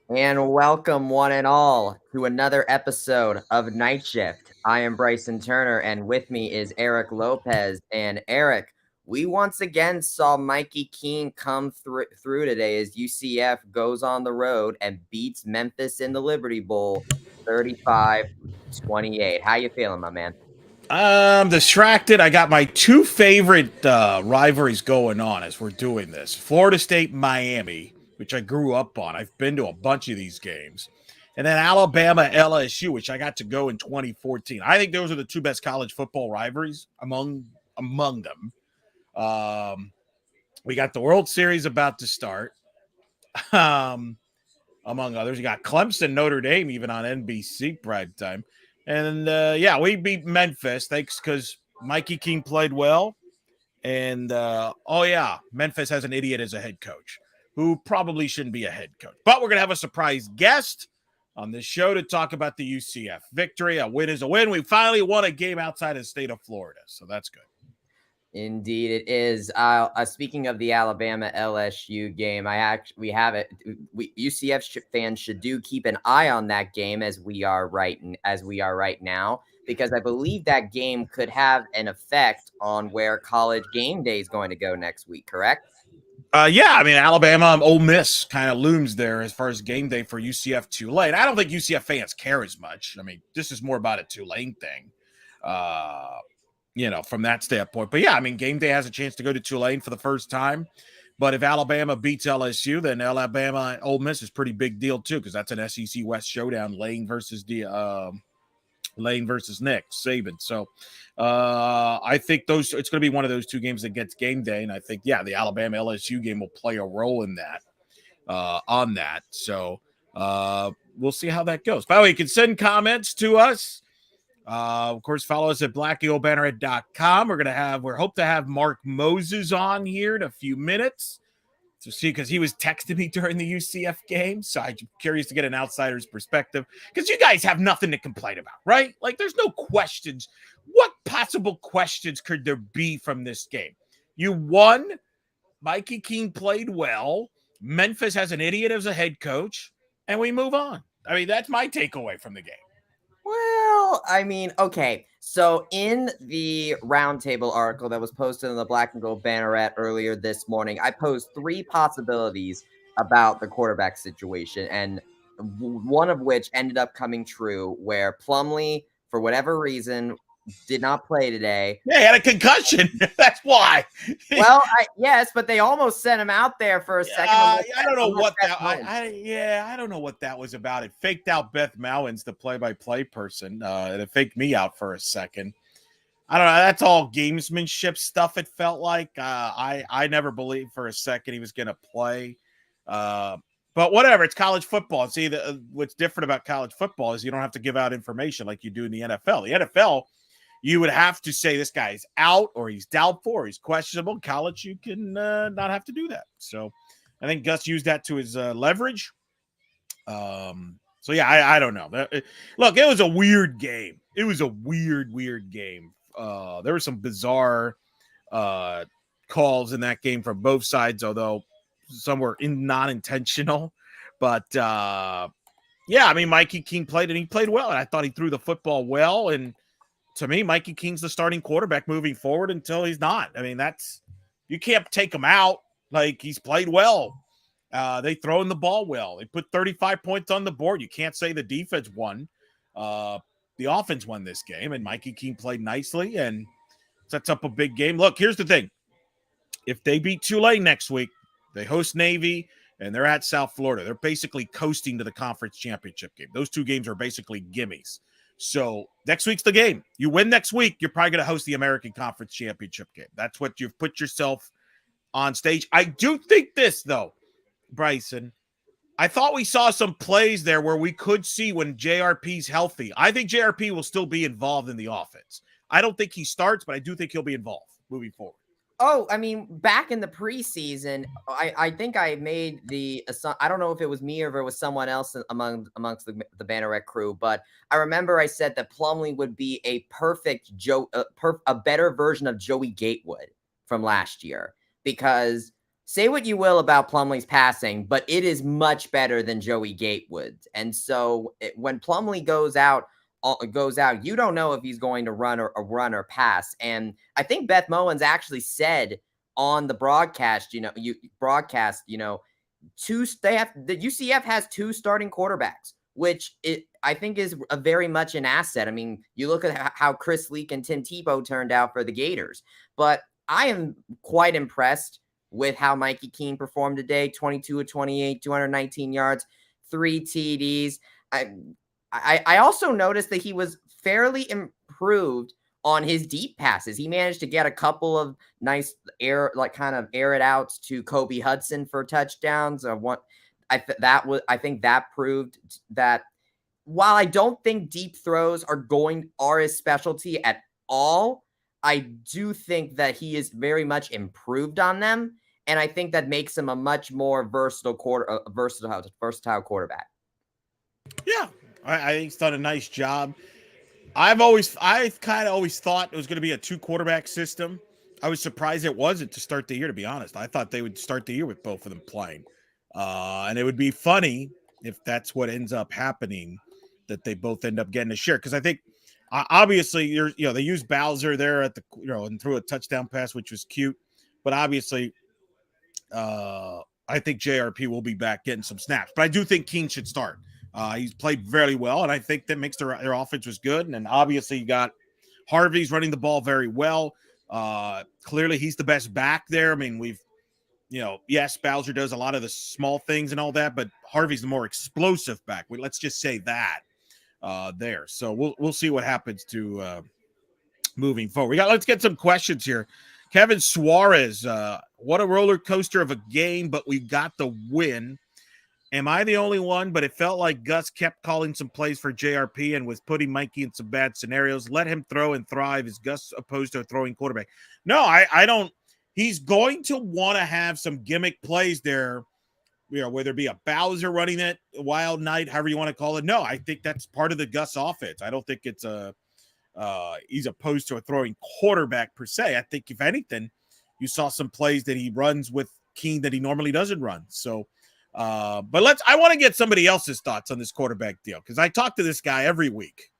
And welcome, one and all, to another episode of Night Shift. I am Bryson Turner, and with me is Eric Lopez. And Eric, we once again saw Mikey Keene come through today as UCF goes on the road and beats Memphis in the Liberty Bowl 35-28. How you feeling, my man? I'm distracted. I got my two favorite rivalries going on as we're doing this. Florida State, Miami, which I grew up on. I've been to a bunch of these games. And then Alabama, LSU, which I got to go in 2014. I think those are the two best college football rivalries among them. Um, we got the World Series about to start. Um, Among others. You got Clemson, Notre Dame, even on NBC prime time. And yeah, we beat Memphis. Thanks because Mikey Keene played well. And oh, yeah, Memphis has an idiot as a head coach who probably shouldn't be a head coach. But we're going to have a surprise guest on this show to talk about the UCF victory. A win is a win. We finally won a game outside of the state of Florida. So that's good. Indeed, it is. Speaking of the Alabama LSU game, we have it. UCF fans should do keep an eye on that game as we are right now, because I believe that game could have an effect on where College Game Day is going to go next week. Correct? Yeah, I mean, Alabama, Ole Miss kind of looms there as far as game day for UCF Tulane. I don't think UCF fans care as much. I mean, this is more about a Tulane thing, uh, from that standpoint. But yeah, I mean, game day has a chance to go to Tulane for the first time. But if Alabama beats LSU, then Alabama Ole Miss is pretty big deal too, because that's an SEC West showdown, Lane versus Nick Saban. So I think it's going to be one of those two games that gets game day, and I think the Alabama LSU game will play a role in that. On that, so we'll see how that goes. By the way, you can send comments to us. Of course, follow us at blackeagleBanneret.com. We're hope to have Mark Moses on here in a few minutes to see, because he was texting me during the UCF game. So I'm curious to get an outsider's perspective, because you guys have nothing to complain about, right? Like, there's no questions. What possible questions could there be from this game? You won. Mikey Keene played well. Memphis has an idiot as a head coach, and we move on. I mean, that's my takeaway from the game. Well, I mean, okay. So in the roundtable article that was posted on the Black and Gold Banneret earlier this morning, I posed three possibilities about the quarterback situation, and one of which ended up coming true, where Plumlee, for whatever reason, did not play today. Yeah, he had a concussion. That's why. Well, yes, but they almost sent him out there for a second. I don't know what that. I don't know what that was about. It faked out Beth Mowins, the play-by-play person, and it faked me out for a second. I don't know. That's all gamesmanship stuff. It felt like I never believed for a second he was going to play. But whatever. It's college football. See, what's different about college football is you don't have to give out information like you do in the NFL. The NFL, you would have to say this guy's out, or he's doubtful, or he's questionable. In college, you can not have to do that. So I think Gus used that to his leverage. So yeah, I don't know. Look, it was a weird game. It was a weird game. There were some bizarre calls in that game from both sides, although some were not intentional. But yeah, I mean, Mikey Keene played, and he played well, and I thought he threw the football well. And to me, Mikey Keene's the starting quarterback moving forward until he's not. I mean, you can't take him out. Like, he's played well. They throwing the ball well. They put 35 points on the board. You can't say the defense won. The offense won this game, and Mikey Keene played nicely and sets up a big game. Look, here's the thing. If they beat Tulane next week, they host Navy, and they're at South Florida. They're basically coasting to the conference championship game. Those two games are basically gimmies. So next week's the game. You win next week, you're probably going to host the American Conference Championship game. That's what you've put yourself on stage. I do think this, though, Bryson. I thought we saw some plays there where we could see when JRP's healthy. I think JRP will still be involved in the offense. I don't think he starts, but I do think he'll be involved moving forward. Oh, I mean, back in the preseason, I think I made I don't know if it was me or if it was someone else amongst the Banneret crew, but I remember I said that Plumlee would be a perfect a better version of Joey Gatewood from last year, because say what you will about Plumlee's passing, but it is much better than Joey Gatewood's. And so when Plumlee goes out, you don't know if he's going to run or pass. And I think Beth Mowins actually said on the broadcast, the UCF has 2 starting quarterbacks, which I think is very much an asset. I mean, you look at how Chris Leak and Tim Tebow turned out for the Gators, but I am quite impressed with how Mikey Keene performed today. 22 of 28, 219 yards, 3 TDs. I also noticed that he was fairly improved on his deep passes. He managed to get a couple of nice air it outs to Kobe Hudson for touchdowns. I think that proved that while I don't think deep throws are his specialty at all, I do think that he is very much improved on them, and I think that makes him a much more versatile quarterback. Yeah, I think he's done a nice job. I kind of always thought it was going to be a 2 quarterback system. I was surprised it wasn't to start the year, to be honest. I thought they would start the year with both of them playing. And it would be funny if that's what ends up happening, that they both end up getting a share. Because I think obviously they used Bowser there at and threw a touchdown pass, which was cute. But obviously, I think JRP will be back getting some snaps. But I do think Keene should start. He's played very well, and I think that makes their offense was good. And then obviously you got Harvey's running the ball very well. Clearly he's the best back there. I mean, yes, Bowser does a lot of the small things and all that, but Harvey's the more explosive back. Let's just say that there. So we'll see what happens to moving forward. Let's get some questions here. Kevin Suarez, what a roller coaster of a game, but we got the win. Am I the only one? But it felt like Gus kept calling some plays for JRP and was putting Mikey in some bad scenarios. Let him throw and thrive. Is Gus opposed to a throwing quarterback? No, I don't. He's going to want to have some gimmick plays there, whether it be a Bowser running it, a wild night, however you want to call it. No, I think that's part of the Gus offense. I don't think it's he's opposed to a throwing quarterback per se. I think if anything, you saw some plays that he runs with Keene that he normally doesn't run. So, but I want to get somebody else's thoughts on this quarterback deal, because I talk to this guy every week,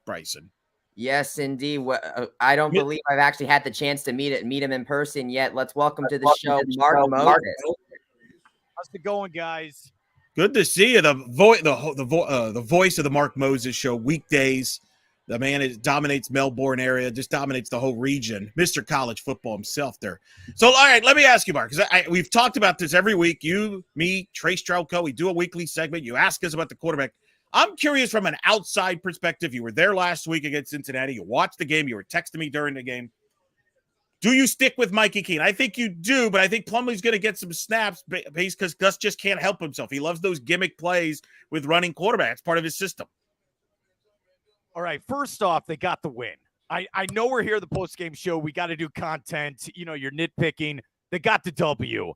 Bryson. Yes, indeed. I don't believe I've actually had the chance to meet him in person yet. Let's welcome to the show, Mark Moses. How's it going, guys? Good to see you. The voice of the Mark Moses Show weekdays. The man dominates Melbourne area, just dominates the whole region. Mr. College Football himself there. So, all right, let me ask you, Mark, because we've talked about this every week. You, me, Trey Strelko, we do a weekly segment. You ask us about the quarterback. I'm curious from an outside perspective. You were there last week against Cincinnati. You watched the game. You were texting me during the game. Do you stick with Mikey Keene? I think you do, but I think Plumlee's going to get some snaps because Gus just can't help himself. He loves those gimmick plays with running quarterback. It's part of his system. All right, first off, they got the win. I know we're here at the post-game show. We got to do content. You're nitpicking. They got the W.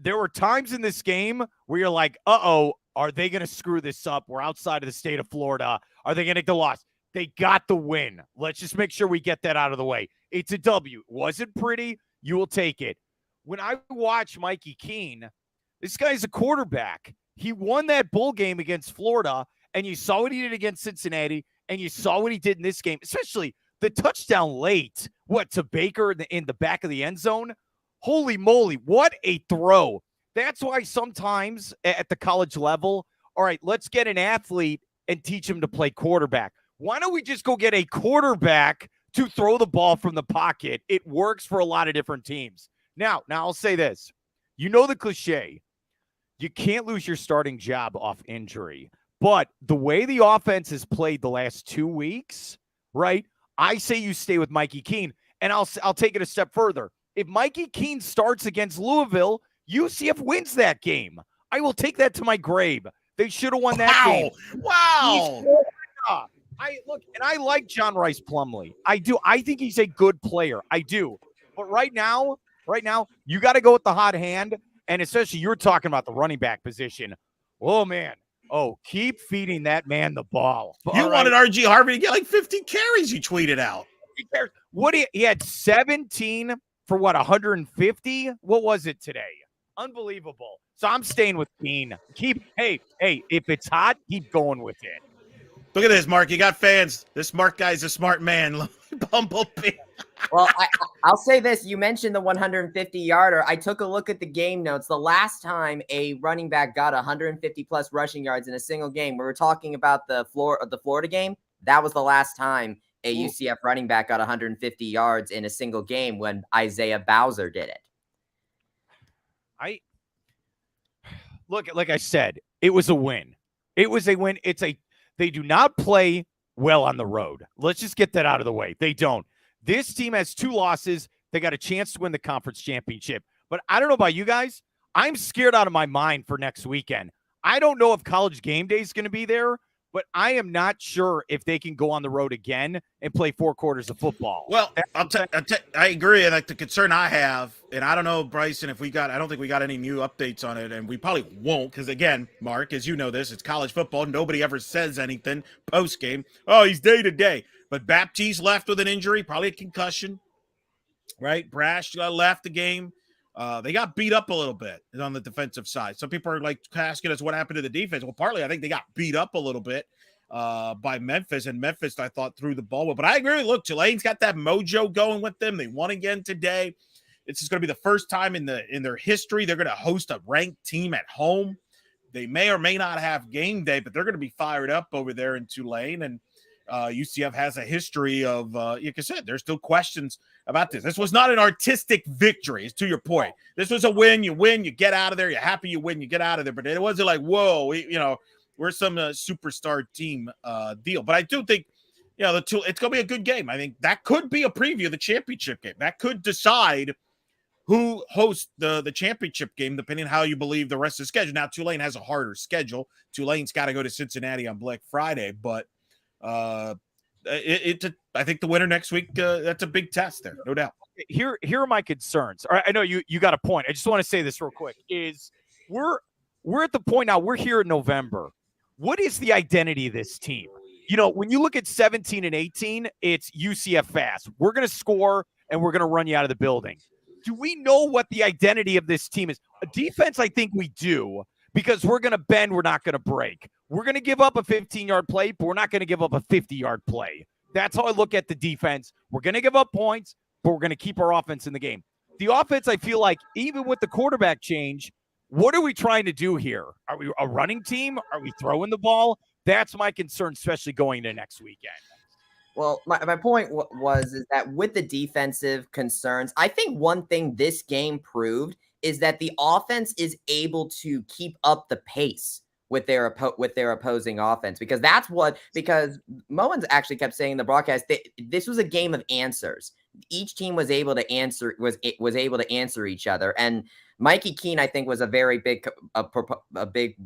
There were times in this game where you're like, uh-oh, are they going to screw this up? We're outside of the state of Florida. Are they going to get the loss? They got the win. Let's just make sure we get that out of the way. It's a W. Wasn't pretty. You will take it. When I watch Mikey Keene, this guy's a quarterback. He won that bowl game against Florida, and you saw what he did against Cincinnati, and you saw what he did in this game, especially the touchdown late, to Baker in the back of the end zone. Holy moly, what a throw. That's why sometimes at the college level, all right, let's get an athlete and teach him to play quarterback. Why don't we just go get a quarterback to throw the ball from the pocket? It works for a lot of different teams. Now I'll say this. The cliche. You can't lose your starting job off injury. But the way the offense has played the last 2 weeks, right, I say you stay with Mikey Keene. And I'll take it a step further. If Mikey Keene starts against Louisville, UCF wins that game. I will take that to my grave. They should have won that game. Wow. I like John Rice Plumlee. I do. I think he's a good player. I do. But right now, you got to go with the hot hand. And especially you're talking about the running back position. Oh, man. Oh, keep feeding that man the ball. You wanted R.G. Harvey to get like 50 carries, you tweeted out. He had 17 for 150? What was it today? Unbelievable. So I'm staying with Keen. Hey, if it's hot, keep going with it. Look at this, Mark. You got fans. This smart guy's a smart man. Bumblebee. Well, I'll say this. You mentioned the 150-yarder. I took a look at the game notes. The last time a running back got 150-plus rushing yards in a single game, we were talking about the Florida game. That was the last time a UCF running back got 150 yards in a single game when Isaiah Bowser did it. Look, like I said, it was a win. It was a win. They do not play well on the road. Let's just get that out of the way. They don't. This team has 2 losses. They got a chance to win the conference championship. But I don't know about you guys. I'm scared out of my mind for next weekend. I don't know if College Game Day is going to be there, but I am not sure if they can go on the road again and play 4 quarters of football. Well, I agree. And like the concern I have, and I don't know, Bryson, I don't think we got any new updates on it, and we probably won't, because again, Mark, as you know this, it's college football. Nobody ever says anything post-game. Oh, he's day-to-day. But Baptiste left with an injury, probably a concussion, right? Brash left the game. They got beat up a little bit on the defensive side. Some people are like asking us what happened to the defense. Well, partly I think they got beat up a little bit by Memphis, and Memphis, I thought, threw the ball well. But I agree. Look, Tulane's got that mojo going with them. They won again today. This is going to be the first time in their history they're going to host a ranked team at home. They may or may not have game day, but they're going to be fired up over there in Tulane. And UCF has a history of, like I said, there's still questions about this. This was not an artistic victory, it's to your point. This was a win, you get out of there. You're happy you win, you get out of there. But it wasn't like, whoa, we're some superstar team deal. But I do think, it's going to be a good game. I think that could be a preview of the championship game. That could decide who hosts the championship game, depending on how you believe the rest of the schedule. Now, Tulane has a harder schedule. Tulane's got to go to Cincinnati on Black Friday, but I think the winner next week, that's a big test there, no doubt. Here are my concerns. All right, I know you got a point. I just want to say this real quick. Is we're at the point now, we're here in November. What is the identity of this team? When you look at 17 and 18, it's UCF fast. We're going to score and we're going to run you out of the building. Do we know what the identity of this team is? A defense, I think we do, because we're going to bend, we're not going to break. We're going to give up a 15-yard play, but we're not going to give up a 50-yard play. That's how I look at the defense. We're going to give up points, but we're going to keep our offense in the game. The offense, I feel like, even with the quarterback change, what are we trying to do here? Are we a running team? Are we throwing the ball? That's my concern, especially going into next weekend. Well, my point is that with the defensive concerns, I think one thing this game proved is that the offense is able to keep up the pace with their opposing offense, because Mowens actually kept saying in the broadcast that this was a game of answers. Each team was able to answer each other, and Mikey Keene, I think, was a very big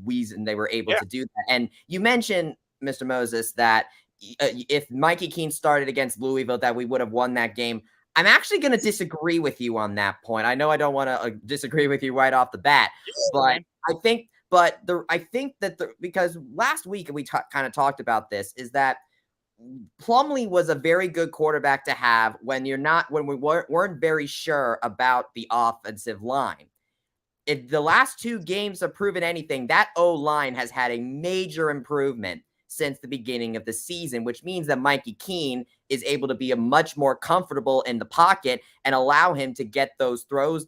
reason they were able to do that. And you mentioned, Mr. Moses, that if Mikey Keene started against Louisville, that we would have won that game. I'm actually going to disagree with you on that point. I know I don't want to disagree with you right off the bat, but I think because last week we kind of talked about this, is that Plumlee was a very good quarterback to have when we weren't very sure about the offensive line. If the last 2 games have proven anything, that O-line has had a major improvement since the beginning of the season, which means that Mikey Keene is able to be a much more comfortable in the pocket and allow him to get those throws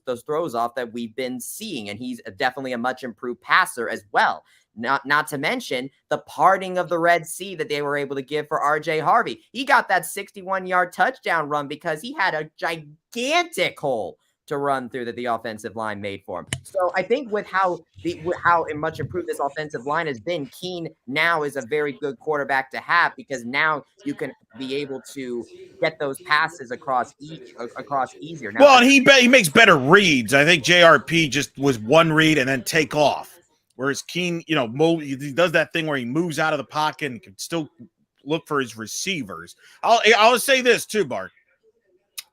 off that we've been seeing. And he's definitely a much improved passer as well. Not to mention the parting of the Red Sea that they were able to give for RJ Harvey. He got that 61-yard touchdown run because he had a gigantic hole to run through that the offensive line made for him. So I think with how much improved this offensive line has been, Keene now is a very good quarterback to have, because now you can be able to get those passes across easier. Now, well, and he makes better reads. I think JRP just was one read and then take off, whereas Keene, he does that thing where he moves out of the pocket and can still look for his receivers. I'll say this too, Bart.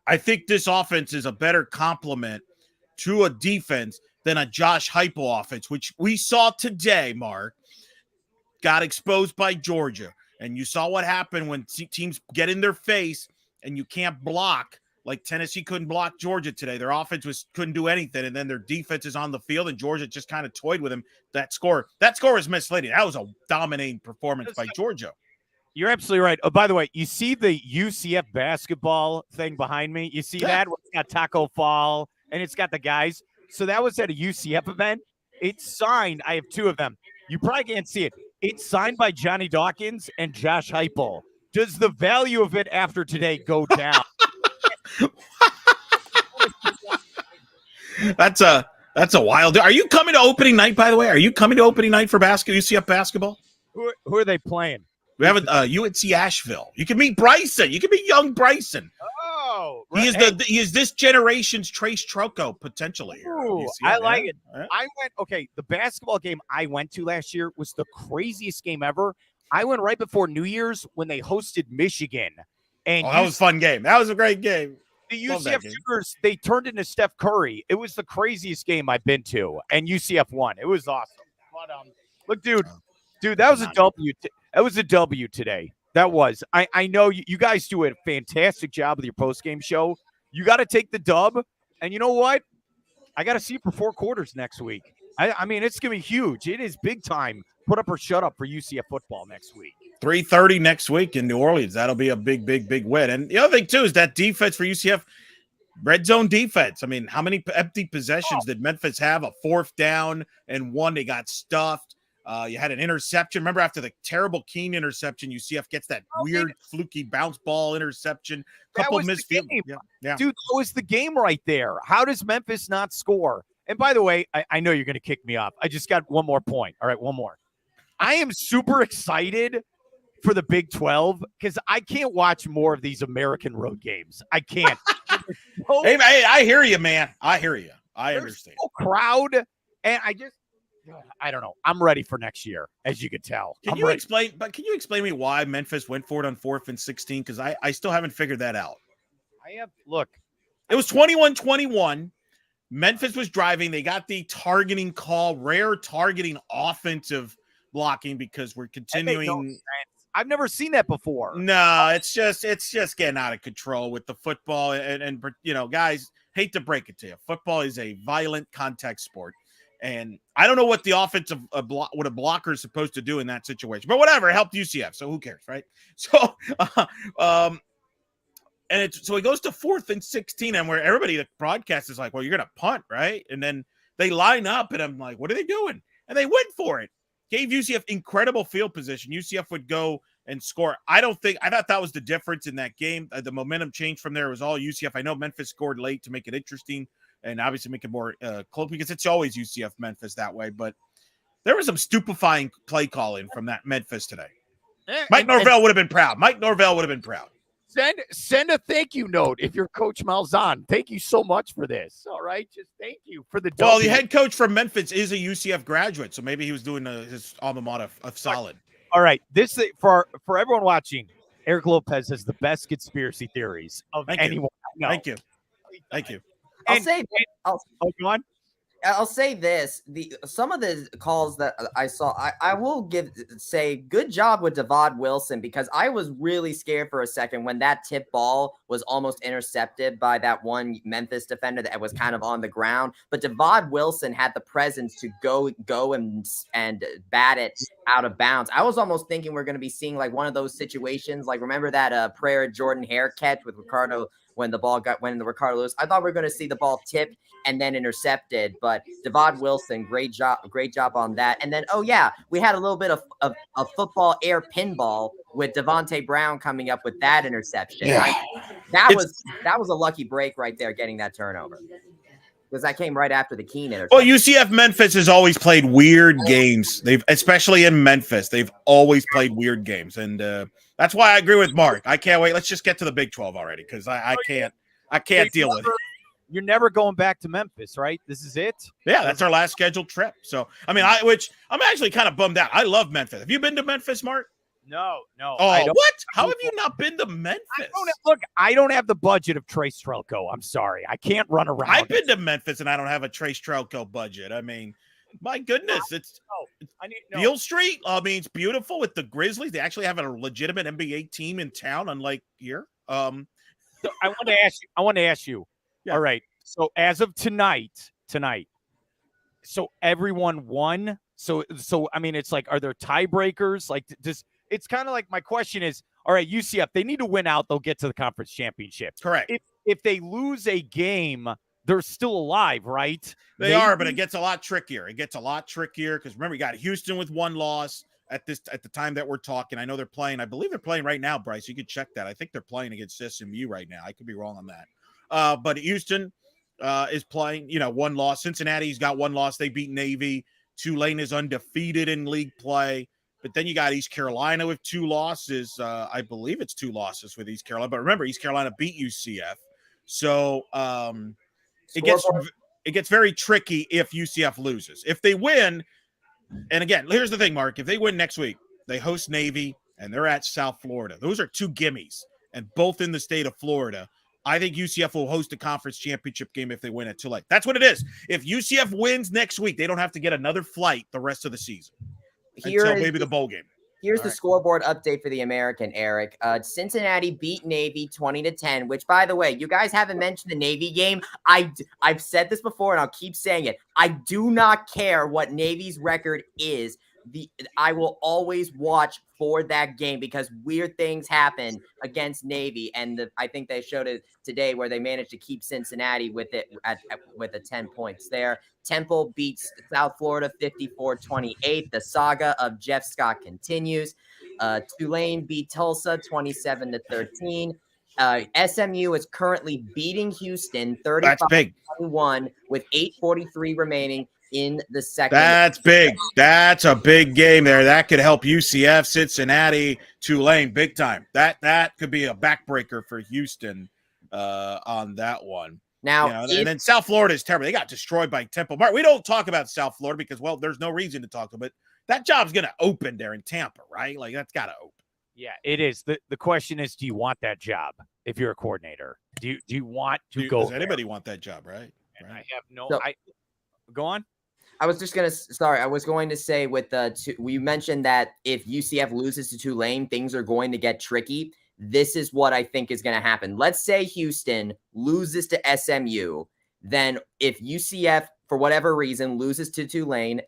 I think this offense is a better complement to a defense than a Josh Heupel offense, which we saw today, Mark, got exposed by Georgia. And you saw what happened when teams get in their face and you can't block like Tennessee couldn't block Georgia today. Their offense couldn't do anything, and then their defense is on the field, and Georgia just kind of toyed with them. That score is misleading. That was a dominating performance by Georgia. You're absolutely right. Oh, by the way, you see the UCF basketball thing behind me? You see that? It's got Taco Fall, and it's got the guys. So that was at a UCF event. It's signed. I have two of them. You probably can't see it. It's signed by Johnny Dawkins and Josh Heupel. Does the value of it after today go down? That's a wild. Are you coming to opening night, by the way? Are you coming to opening night for UCF basketball? Who are they playing? We have UNC Asheville. You can meet Bryson. You can meet young Bryson. Oh, right. He is this generation's Trace Trelko potentially. Ooh, I like it. Yeah. The basketball game I went to last year was the craziest game ever. I went right before New Year's when they hosted Michigan. And that was a fun game. That was a great game. The UCF Sooners, they turned into Steph Curry. It was the craziest game I've been to, and UCF won. It was awesome. But look, dude, that was a W. That was a W today. That was. I know you guys do a fantastic job with your post-game show. You got to take the dub, and you know what? I got to see you for 4 quarters next week. I mean, it's going to be huge. It is big time. Put up or shut up for UCF football next week. 3:30 next week in New Orleans. That'll be a big win. And the other thing, too, is that defense for UCF, red zone defense. I mean, how many empty possessions did Memphis have? A 4th down and 1. They got stuffed. You had an interception. Remember, after the terrible Keene interception, UCF gets that weird, fluky bounce ball interception. Couple missed field. Yeah. Dude, that was the game right there. How does Memphis not score? And by the way, I know you're going to kick me off. I just got one more point. All right, one more. I am super excited for the Big 12 because I can't watch more of these American road games. I can't. Hey, I hear you, man. I hear you. I understand. No crowd, and I don't know. I'm ready for next year, as you could tell. Can you explain to me why Memphis went for it on 4th and 16? Because I still haven't figured that out. Look. It was 21-21. Memphis was driving. They got the targeting call, rare targeting offensive blocking because we're continuing. No sense. I've never seen that before. No, it's just getting out of control with the football. And you know, guys, hate to break it to you. Football is a violent contact sport. And I don't know what the offensive what a blocker is supposed to do in that situation, but whatever, it helped UCF, so who cares, right? So, so he goes to 4th and 16, and where everybody the broadcast is like, "Well, you're gonna punt, right?" And then they line up, and I'm like, "What are they doing?" And they went for it. Gave UCF incredible field position. UCF would go and score. I thought that was the difference in that game. The momentum changed from there. It was all UCF. I know Memphis scored late to make it interesting and obviously make it more close because it's always UCF Memphis that way. But there was some stupefying play calling from that Memphis today. Mike Norvell would have been proud. Send a thank you note if you're Coach Malzahn. Thank you so much for this. All right, just thank you for the. Well, the head coach from Memphis is a UCF graduate, so maybe he was doing his alma mater of solid. All right, this for everyone watching. Eric Lopez has the best conspiracy theories of anyone. Thank you. Go on. I'll say this: some of the calls that I saw, I will say good job with Devad Wilson because I was really scared for a second when that tip ball was almost intercepted by that one Memphis defender that was kind of on the ground. But Devad Wilson had the presence to go and bat it out of bounds. I was almost thinking we're going to be seeing like one of those situations, like remember that Prayer Jordan Hare catch with Ricardo when the ball went into Ricardo Lewis. I thought we were going to see the ball tipped and then intercepted, but Devad Wilson, great job on that. And then, we had a little bit of football air pinball with Devontae Brown coming up with that interception. Yeah. That was a lucky break right there, getting that turnover. Because that came right after the Keene interception. Well, UCF Memphis has always played weird games. Especially in Memphis, they've always played weird games. And that's why I agree with Mark. I can't wait. Let's just get to the Big 12 already because I can't deal with it. You're never going back to Memphis, right? This is it? Yeah, that's our last scheduled trip. So, I mean, I'm actually kind of bummed out. I love Memphis. Have you been to Memphis, Mark? No. Oh, what? How have you not been to Memphis? I don't have the budget of Trace Trelko. I'm sorry. I can't run around. I've been to Memphis, and I don't have a Trace Trelko budget. I mean, my goodness, Beale Street. I mean, it's beautiful with the Grizzlies. They actually have a legitimate NBA team in town, unlike here. So I want to ask you. Yeah. All right. So as of tonight, so everyone won. So I mean, it's like, are there tiebreakers? Like, does it's kind of like my question is, all right, UCF, they need to win out. They'll get to the conference championship. Correct. If they lose a game, they're still alive, right? They are, but it gets a lot trickier. It gets a lot trickier because remember, you got Houston with 1 loss at the time that we're talking. I know they're playing. I believe they're playing right now, Bryce. You could check that. I think they're playing against SMU right now. I could be wrong on that. But Houston is playing, 1 loss. Cincinnati's got 1 loss. They beat Navy. Tulane is undefeated in league play. But then you got East Carolina with 2 losses. I believe it's 2 losses with East Carolina. But remember, East Carolina beat UCF. So it gets very tricky if UCF loses. If they win, and again, here's the thing, Mark. If they win next week, they host Navy, and they're at South Florida. Those are 2 gimmies, and both in the state of Florida. I think UCF will host a conference championship game if they win at Tulane. That's what it is. If UCF wins next week, they don't have to get another flight the rest of the season until maybe the bowl game. Here's the scoreboard update for the American, Eric. Cincinnati beat Navy 20-10, which, by the way, you guys haven't mentioned the Navy game. I've said this before, and I'll keep saying it. I do not care what Navy's record is. I will always watch for that game because weird things happen against Navy, and I think they showed it today where they managed to keep Cincinnati with it with a 10 points there. Temple beats South Florida 54-28. The saga of Jeff Scott continues. Tulane beat Tulsa 27-13. SMU is currently beating Houston 35-21 with 8:43 remaining in the second. That's big. That's a big game there. That could help UCF, Cincinnati, Tulane big time. That could be a backbreaker for Houston on that one. Now, and then South Florida is terrible. They got destroyed by Temple. Mark, we don't talk about South Florida because, well, there's no reason to talk about it. That job's going to open there in Tampa, right? Like, that's got to open. Yeah, it is. The question is, do you want that job if you're a coordinator? Do you want to go? Does anybody want that job, right? And I have no. So, go on. I was going to say we mentioned that if UCF loses to Tulane, things are going to get tricky. This is what I think is going to happen. Let's say Houston loses to SMU. Then if UCF, for whatever reason, loses to Tulane,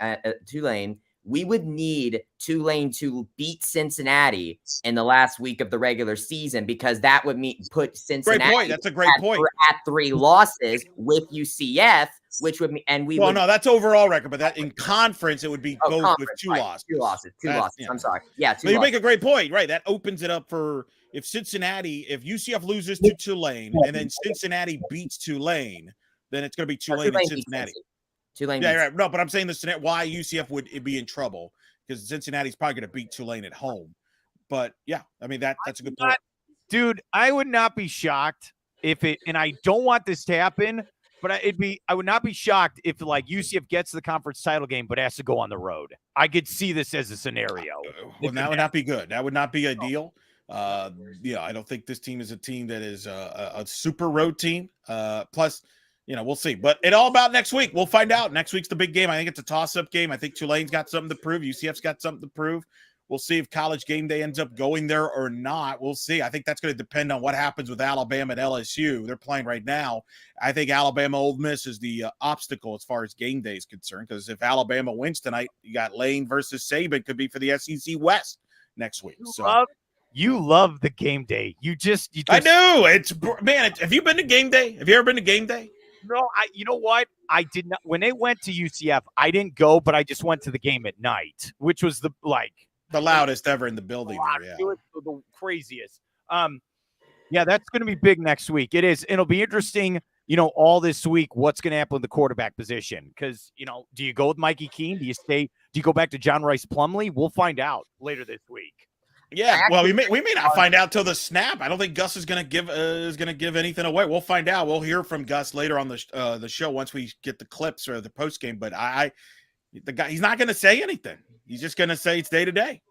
we would need Tulane to beat Cincinnati in the last week of the regular season because that would put Cincinnati great point. That's a great point. At 3 losses with UCF, which would mean, and we well, no, that's overall record, but that in conference it would be both with 2 losses. 2 losses. Yeah. I'm sorry. Yeah, 2 so you make a great point, right? That opens it up for if UCF loses to Tulane and then Cincinnati beats Tulane, then it's going to be Tulane and Cincinnati. Tulane. Yeah, right. No, but I'm saying why UCF would be in trouble because Cincinnati's probably going to beat Tulane at home. But yeah, I mean that's a good point. Dude, I would not be shocked if it, and I don't want this to happen, but I would not be shocked if like UCF gets to the conference title game but has to go on the road. I could see this as a scenario. Well, that would not be good. That would not be ideal. I don't think this team is a team that is a super road team. Plus, we'll see. But it's all about next week. We'll find out. Next week's the big game. I think it's a toss-up game. I think Tulane's got something to prove. UCF's got something to prove. We'll see if College Game Day ends up going there or not. We'll see. I think that's going to depend on what happens with Alabama and LSU. They're playing right now. I think Alabama Ole Miss is the obstacle as far as game day is concerned because if Alabama wins tonight, you got Lane versus Saban could be for the SEC West next week. So you love the game day. You just I do. Have you been to game day? Have you ever been to game day? No, you know what? I did not. When they went to UCF, I didn't go, but I just went to the game at night, which was the loudest ever in the building. It was the craziest. Yeah, that's going to be big next week. It is. It'll be interesting, all this week, what's going to happen with the quarterback position. Because, do you go with Mikey Keene? Do you go back to John Rice Plumlee? We'll find out later this week. Yeah, well, we may not find out till the snap. I don't think Gus is going to give anything away. We'll find out. We'll hear from Gus later on the show once we get the clips or the post game. But he's not going to say anything. He's just going to say it's day to day.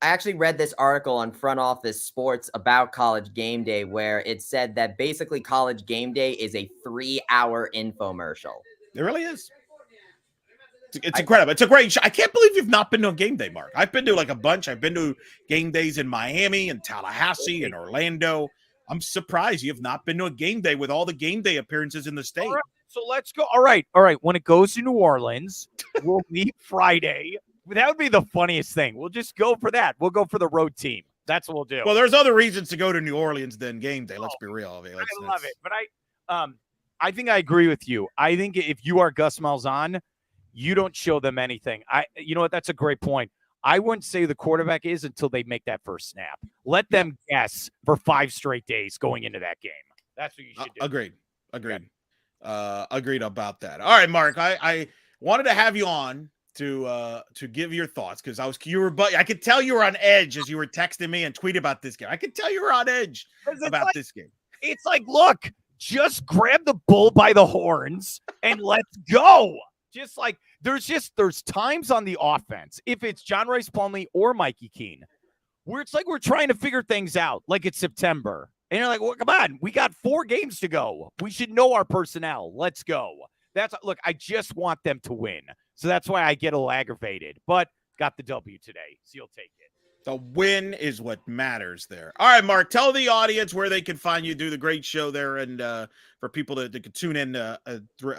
I actually read this article on Front Office Sports about College Game Day where it said that basically College Game Day is a 3-hour infomercial. It really is. It's incredible. It's a great show. I can't believe you've not been to a game day, Mark. I've been to like a bunch. I've been to game days in Miami and Tallahassee and Orlando. I'm surprised you have not been to a game day with all the game day appearances in the state. All right, so let's go. All right. When it goes to New Orleans, we'll meet Friday. That would be the funniest thing. We'll just go for that. We'll go for the road team. That's what we'll do. Well, there's other reasons to go to New Orleans than game day. Let's be real. I love it. But I think I agree with you. I think if you are Gus Malzahn, you don't show them anything. You know what? That's a great point. I wouldn't say the quarterback is until they make that first snap. Let them guess for 5 straight days going into that game. That's what you should do. Agreed. Agreed about that. All right, Mark. I wanted to have you on to give your thoughts because I could tell you were on edge as you were texting me and tweet about this game. I could tell you were on edge about this game. It's like, look, just grab the bull by the horns and let's go. Just like there's times on the offense, if it's John Rice Plumlee or Mikey Keene, where it's like we're trying to figure things out, like it's September. And you're like, well, come on, we got 4 games to go. We should know our personnel. Let's go. Look, I just want them to win. So that's why I get a little aggravated, but got the W today. So you'll take it. The win is what matters there. All right, Mark, tell the audience where they can find you, do the great show there, and for people to tune in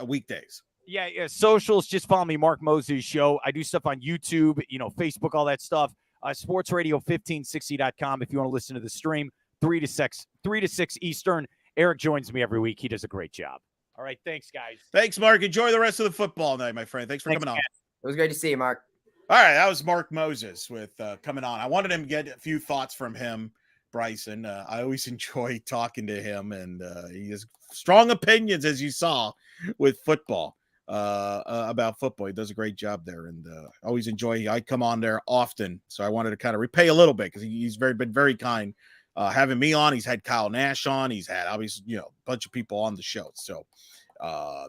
weekdays. Yeah. Socials, just follow me, Mark Moses Show. I do stuff on YouTube, Facebook, all that stuff. Sportsradio1560.com if you want to listen to the stream, 3 to 6 Eastern. Eric joins me every week. He does a great job. All right, thanks, guys. Thanks, Mark. Enjoy the rest of the football night, my friend. Thanks for coming on. It was great to see you, Mark. All right, that was Mark Moses with coming on. I wanted him to get a few thoughts from him, Bryson. I always enjoy talking to him, and he has strong opinions, as you saw, with football. About football. He does a great job there, and I always enjoy. I come on there often, so I wanted to kind of repay a little bit because he's been very kind having me on. He's had Kyle Nash on. He's had obviously a bunch of people on the show. So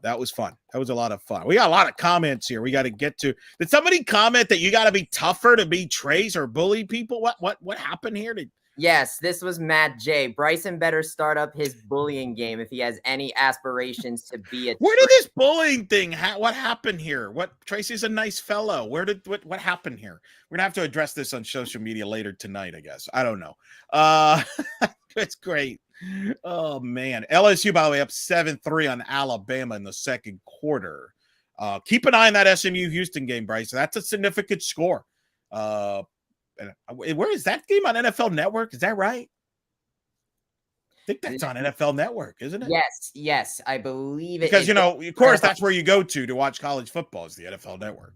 that was fun. That was a lot of fun. We got a lot of comments here. We got to get to. Did somebody comment that you got to be tougher to be Trace or bully people? What happened here? Yes, this was Matt J. Bryson better start up his bullying game if he has any aspirations to be a. Where did this bullying thing? What happened here? Tracy's a nice fellow. What happened here? We're gonna have to address this on social media later tonight, I guess. I don't know. It's great. Oh man, LSU by the way up 7-3 on Alabama in the second quarter. Keep an eye on that SMU Houston game, Bryce. That's a significant score. Where is that game on NFL Network? Is that right? I think that's on NFL Network, isn't it? Yes, I believe it. Because of course, that's where you go to watch college football is the NFL Network.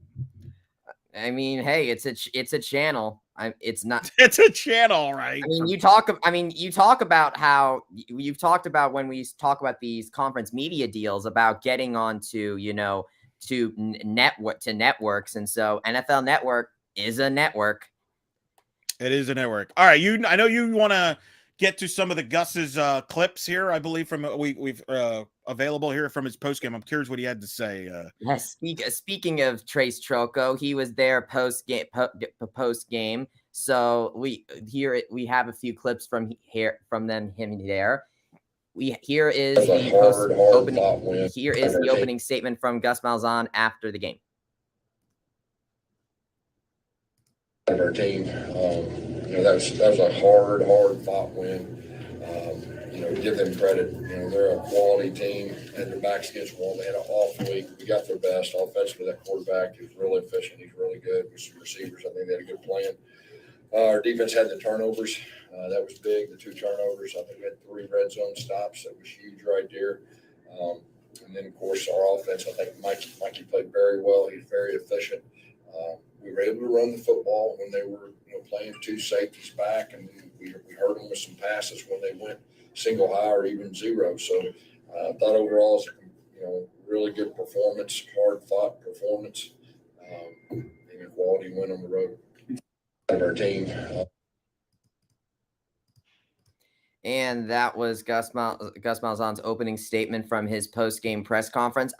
I mean, hey, it's a channel. It's not. It's a channel, right? I mean, you talk about how you've talked about when we talk about these conference media deals about getting onto to networks, and so NFL Network is a network. It is a network. All right, I know you want to get to some of the Gus's clips here. I believe from we've available here from his postgame. I'm curious what he had to say. Yes, speaking of Trace Troco, he was there post game. So we have a few clips from him there. Here is the opening statement from Gus Malzahn after the game. Our team, that was a hard fought win. Give them credit. They're a quality team. Had their backs against the wall. They had an off week. We got their best offensively. That quarterback is really efficient. He's really good with some receivers. I think they had a good plan. Our defense had the turnovers. That was big. The 2 turnovers. I think we had 3 red zone stops. That was huge right there. And then of course our offense. I think Mikey played very well. He's very efficient. We were able to run the football when they were playing 2 safeties back, and we hurt them with some passes when they went single high or even zero. So I thought overall it was a really good performance, hard fought performance, and a quality win on the road. Our team. And that was Gus Malzahn's opening statement from his post-game press conference.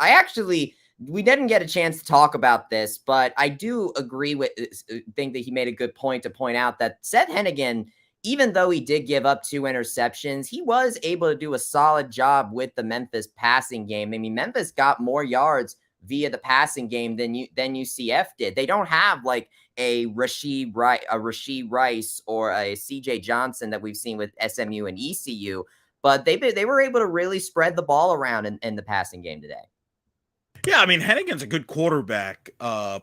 We didn't get a chance to talk about this, but I do think that he made a good point to point out that Seth Hennigan, even though he did give up 2 interceptions, he was able to do a solid job with the Memphis passing game. I mean, Memphis got more yards via the passing game than UCF did. They don't have like a Rashid Rice or a CJ Johnson that we've seen with SMU and ECU, but they were able to really spread the ball around in the passing game today. Yeah, I mean, Hennigan's a good quarterback,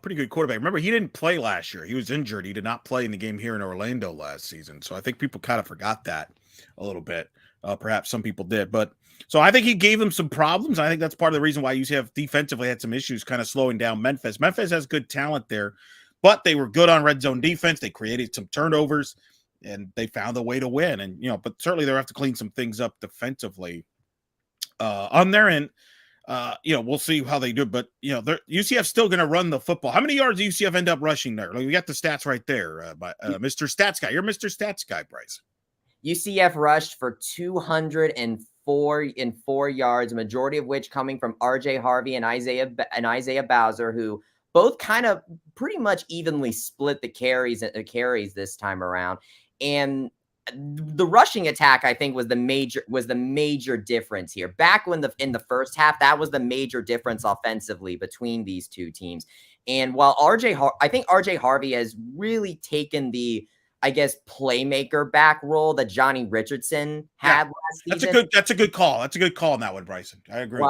pretty good quarterback. Remember, he didn't play last year. He was injured. He did not play in the game here in Orlando last season. So I think people kind of forgot that a little bit. Perhaps some people did. But so I think he gave them some problems. I think that's part of the reason why UCF defensively had some issues kind of slowing down Memphis. Memphis has good talent there, but they were good on red zone defense. They created some turnovers, and they found a way to win. And, but certainly they'll have to clean some things up defensively on their end. We'll see how they do, but UCF's still going to run the football. How many yards do UCF end up rushing there? Like, we got the stats right there by Mr. Stats Guy. You're Mr. Stats Guy, Bryce. UCF rushed for 204 yards, majority of which coming from RJ Harvey and Isaiah Bowser, who both kind of pretty much evenly split the carries this time around. And the rushing attack, I think, was the major difference here. Back when in the first half, that was the major difference offensively between these two teams. And while I think RJ Harvey has really taken the, I guess, playmaker back role that Johnny Richardson had last season. That's a good call. That's a good call on that one, Bryson. I agree.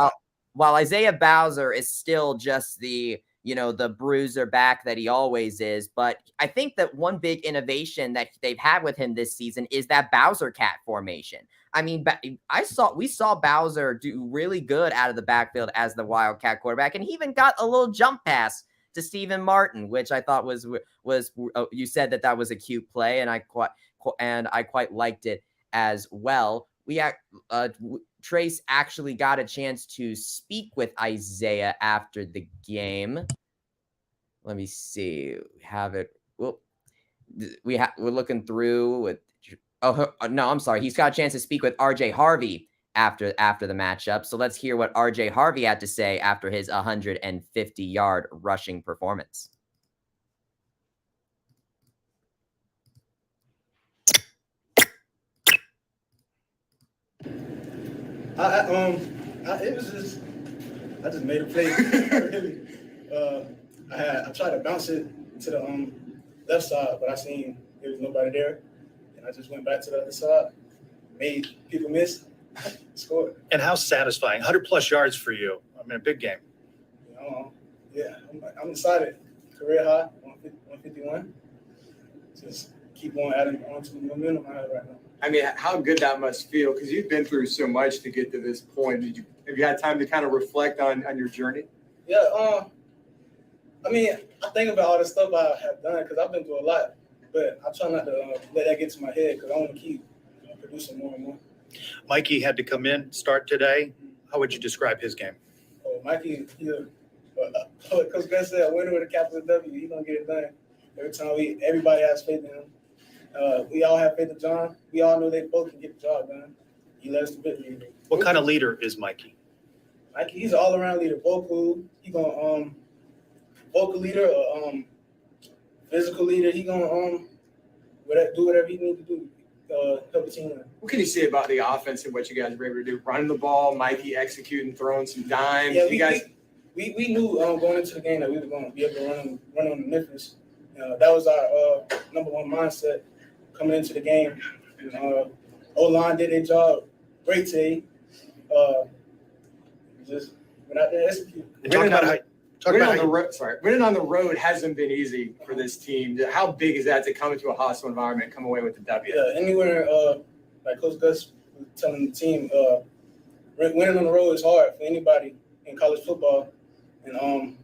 While Isaiah Bowser is still just the bruiser back that he always is. But I think that one big innovation that they've had with him this season is that Bowser cat formation. I mean, we saw Bowser do really good out of the backfield as the Wildcat quarterback, and he even got a little jump pass to Stephen Martin, which I thought was you said that was a cute play, and I quite liked it as well. Trace actually got a chance to speak with Isaiah after the game. Let me see. We're looking through with. Oh no, I'm sorry. He's got a chance to speak with RJ Harvey after the matchup. So let's hear what RJ Harvey had to say after his 150-yard rushing performance. I just made a play. Really, I tried to bounce it to the left side, but I seen there was nobody there, and I just went back to the other side, made people miss, scored. And how satisfying! 100+ yards for you. I mean, a big game. Yeah, I'm excited. Career high, 151. Just keep on adding on to the momentum I have right now. I mean, how good that must feel, because you've been through so much to get to this point. Have you had time to kind of reflect on your journey? Yeah, I mean, I think about all the stuff I have done because I've been through a lot, but I try not to let that get to my head because I want to keep producing more and more. Mikey had to come in, start today. How would you describe his game? Oh, Mikey, Coach Gunn said, a winner with a capital W. He's going to get it done. Every time everybody has faith in him. We all have faith in John. We all know they both can get the job done. He led us to victory. What kind of leader is Mikey? Mikey, he's an all-around leader. Vocal. He gonna vocal leader, physical leader. He gonna do whatever he needs to do. Help the team win. What can you say about the offense and what you guys were able to do? Running the ball, Mikey executing, throwing some dimes. Yeah, we knew going into the game that we were going to be able to run on Memphis. That was our number one mindset coming into the game. O-line did their job. Great today. Just went out there and executed. Winning on the road hasn't been easy for this team. How big is that to come into a hostile environment and come away with the W? Yeah, anywhere, like Coach Gus was telling the team, winning on the road is hard for anybody in college football. And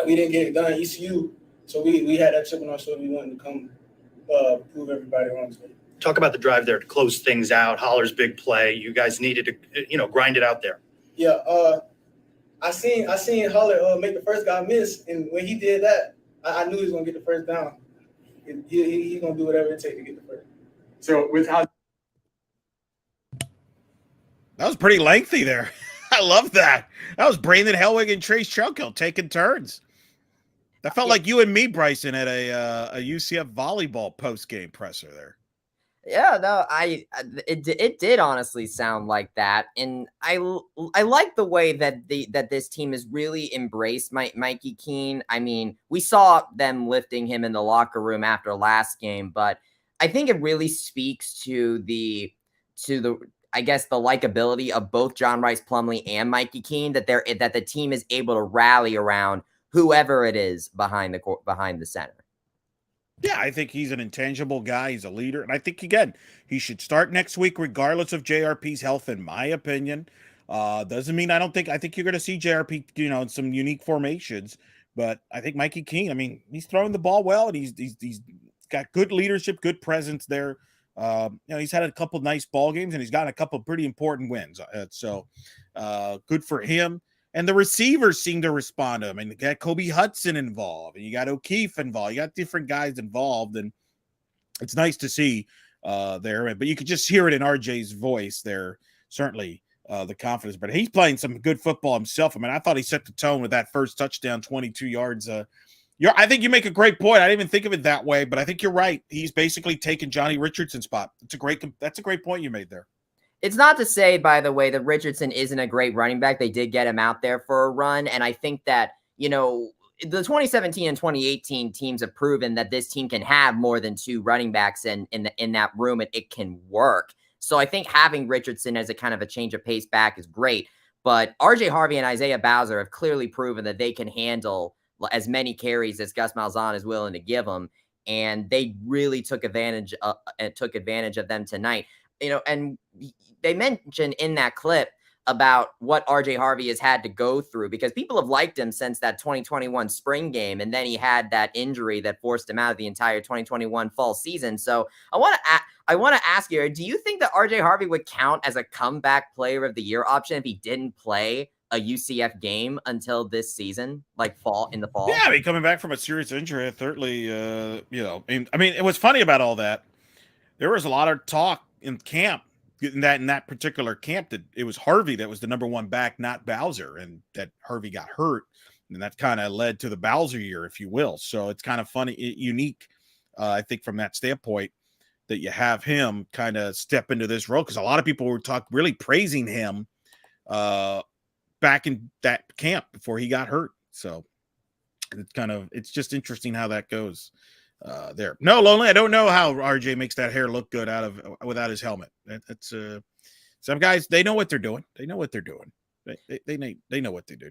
we didn't get it done at ECU, so we had that chip on our shoulder. We wanted to come prove everybody wrong today. Talk about the drive there to close things out. Holler's big play. You guys needed to, grind it out there. Yeah, I seen Holler make the first guy miss, and when he did that, I knew he was gonna get the first down. He's gonna do whatever it takes to get the first. So with how that was pretty lengthy there. I love that. That was Brandon Helwig and Trace Chunkill taking turns. That felt like you and me, Bryson, at a UCF volleyball post-game presser there. Yeah, no, it did honestly sound like that, and I like the way that this team has really embraced Mikey Keene. I mean, we saw them lifting him in the locker room after last game, but I think it really speaks to the I guess the likability of both John Rice Plumlee and Mikey Keene that that the team is able to rally around whoever it is behind the center. Yeah, I think he's an intangible guy. He's a leader. And I think, again, he should start next week, regardless of JRP's health, in my opinion. Doesn't mean I think you're going to see JRP, in some unique formations. But I think Mikey Keene, I mean, he's throwing the ball well, and he's got good leadership, good presence there. He's had a couple nice ball games, and he's got a couple pretty important wins. So good for him. And the receivers seem to respond to him. And you got Kobe Hudson involved, and you got O'Keefe involved. You got different guys involved, and it's nice to see there. But you could just hear it in RJ's voice there, certainly the confidence. But he's playing some good football himself. I mean, I thought he set the tone with that first touchdown, 22 yards. I think you make a great point. I didn't even think of it that way, but I think you're right. He's basically taken Johnny Richardson's spot. That's a great point you made there. It's not to say, by the way, that Richardson isn't a great running back. They did get him out there for a run. And I think that, the 2017 and 2018 teams have proven that this team can have more than two running backs in that room, and it can work. So I think having Richardson as a kind of a change of pace back is great. But RJ Harvey and Isaiah Bowser have clearly proven that they can handle as many carries as Gus Malzahn is willing to give them. And they really took advantage of them tonight. And they mentioned in that clip about what RJ Harvey has had to go through, because people have liked him since that 2021 spring game. And then he had that injury that forced him out of the entire 2021 fall season. So I want to ask you, do you think that RJ Harvey would count as a comeback player of the year option if he didn't play a UCF game until this season, like in the fall? Yeah, I mean, coming back from a serious injury, certainly, I mean, it was funny about all that. There was a lot of talk in camp, in that particular camp, that it was Harvey that was the number one back, not Bowser, and that Harvey got hurt, and that kind of led to the Bowser year, if you will. So it's kind of funny, unique, I think, from that standpoint, that you have him kind of step into this role, because a lot of people were really praising him back in that camp before he got hurt. So it's just interesting how that goes. There. No, Lonely, I don't know how RJ makes that hair look good without his helmet. That's some guys, they know what they're doing. They know what they're doing. They know what they do.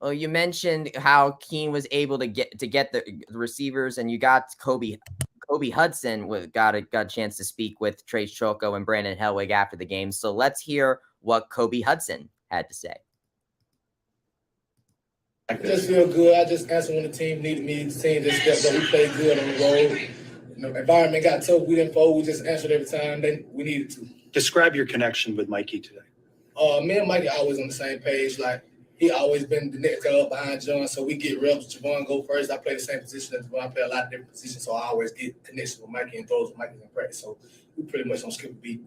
Well, you mentioned how Keene was able to get the receivers, and you got Kobe Hudson got a chance to speak with Trace Choco and Brandon Helwig after the game. So let's hear what Kobe Hudson had to say. I just feel good. I just answered when the team needed me. The team just stepped up. We played good on the road. The environment got tough. We didn't fold. We just answered every time we needed to. Describe your connection with Mikey today. Me and Mikey always on the same page. Like, he always been the next guy up behind John, so we get reps. Javon go first. I play the same position as Javon. I play a lot of different positions, so I always get connection with Mikey and throws with Mikey in practice. So we pretty much don't skip a beat.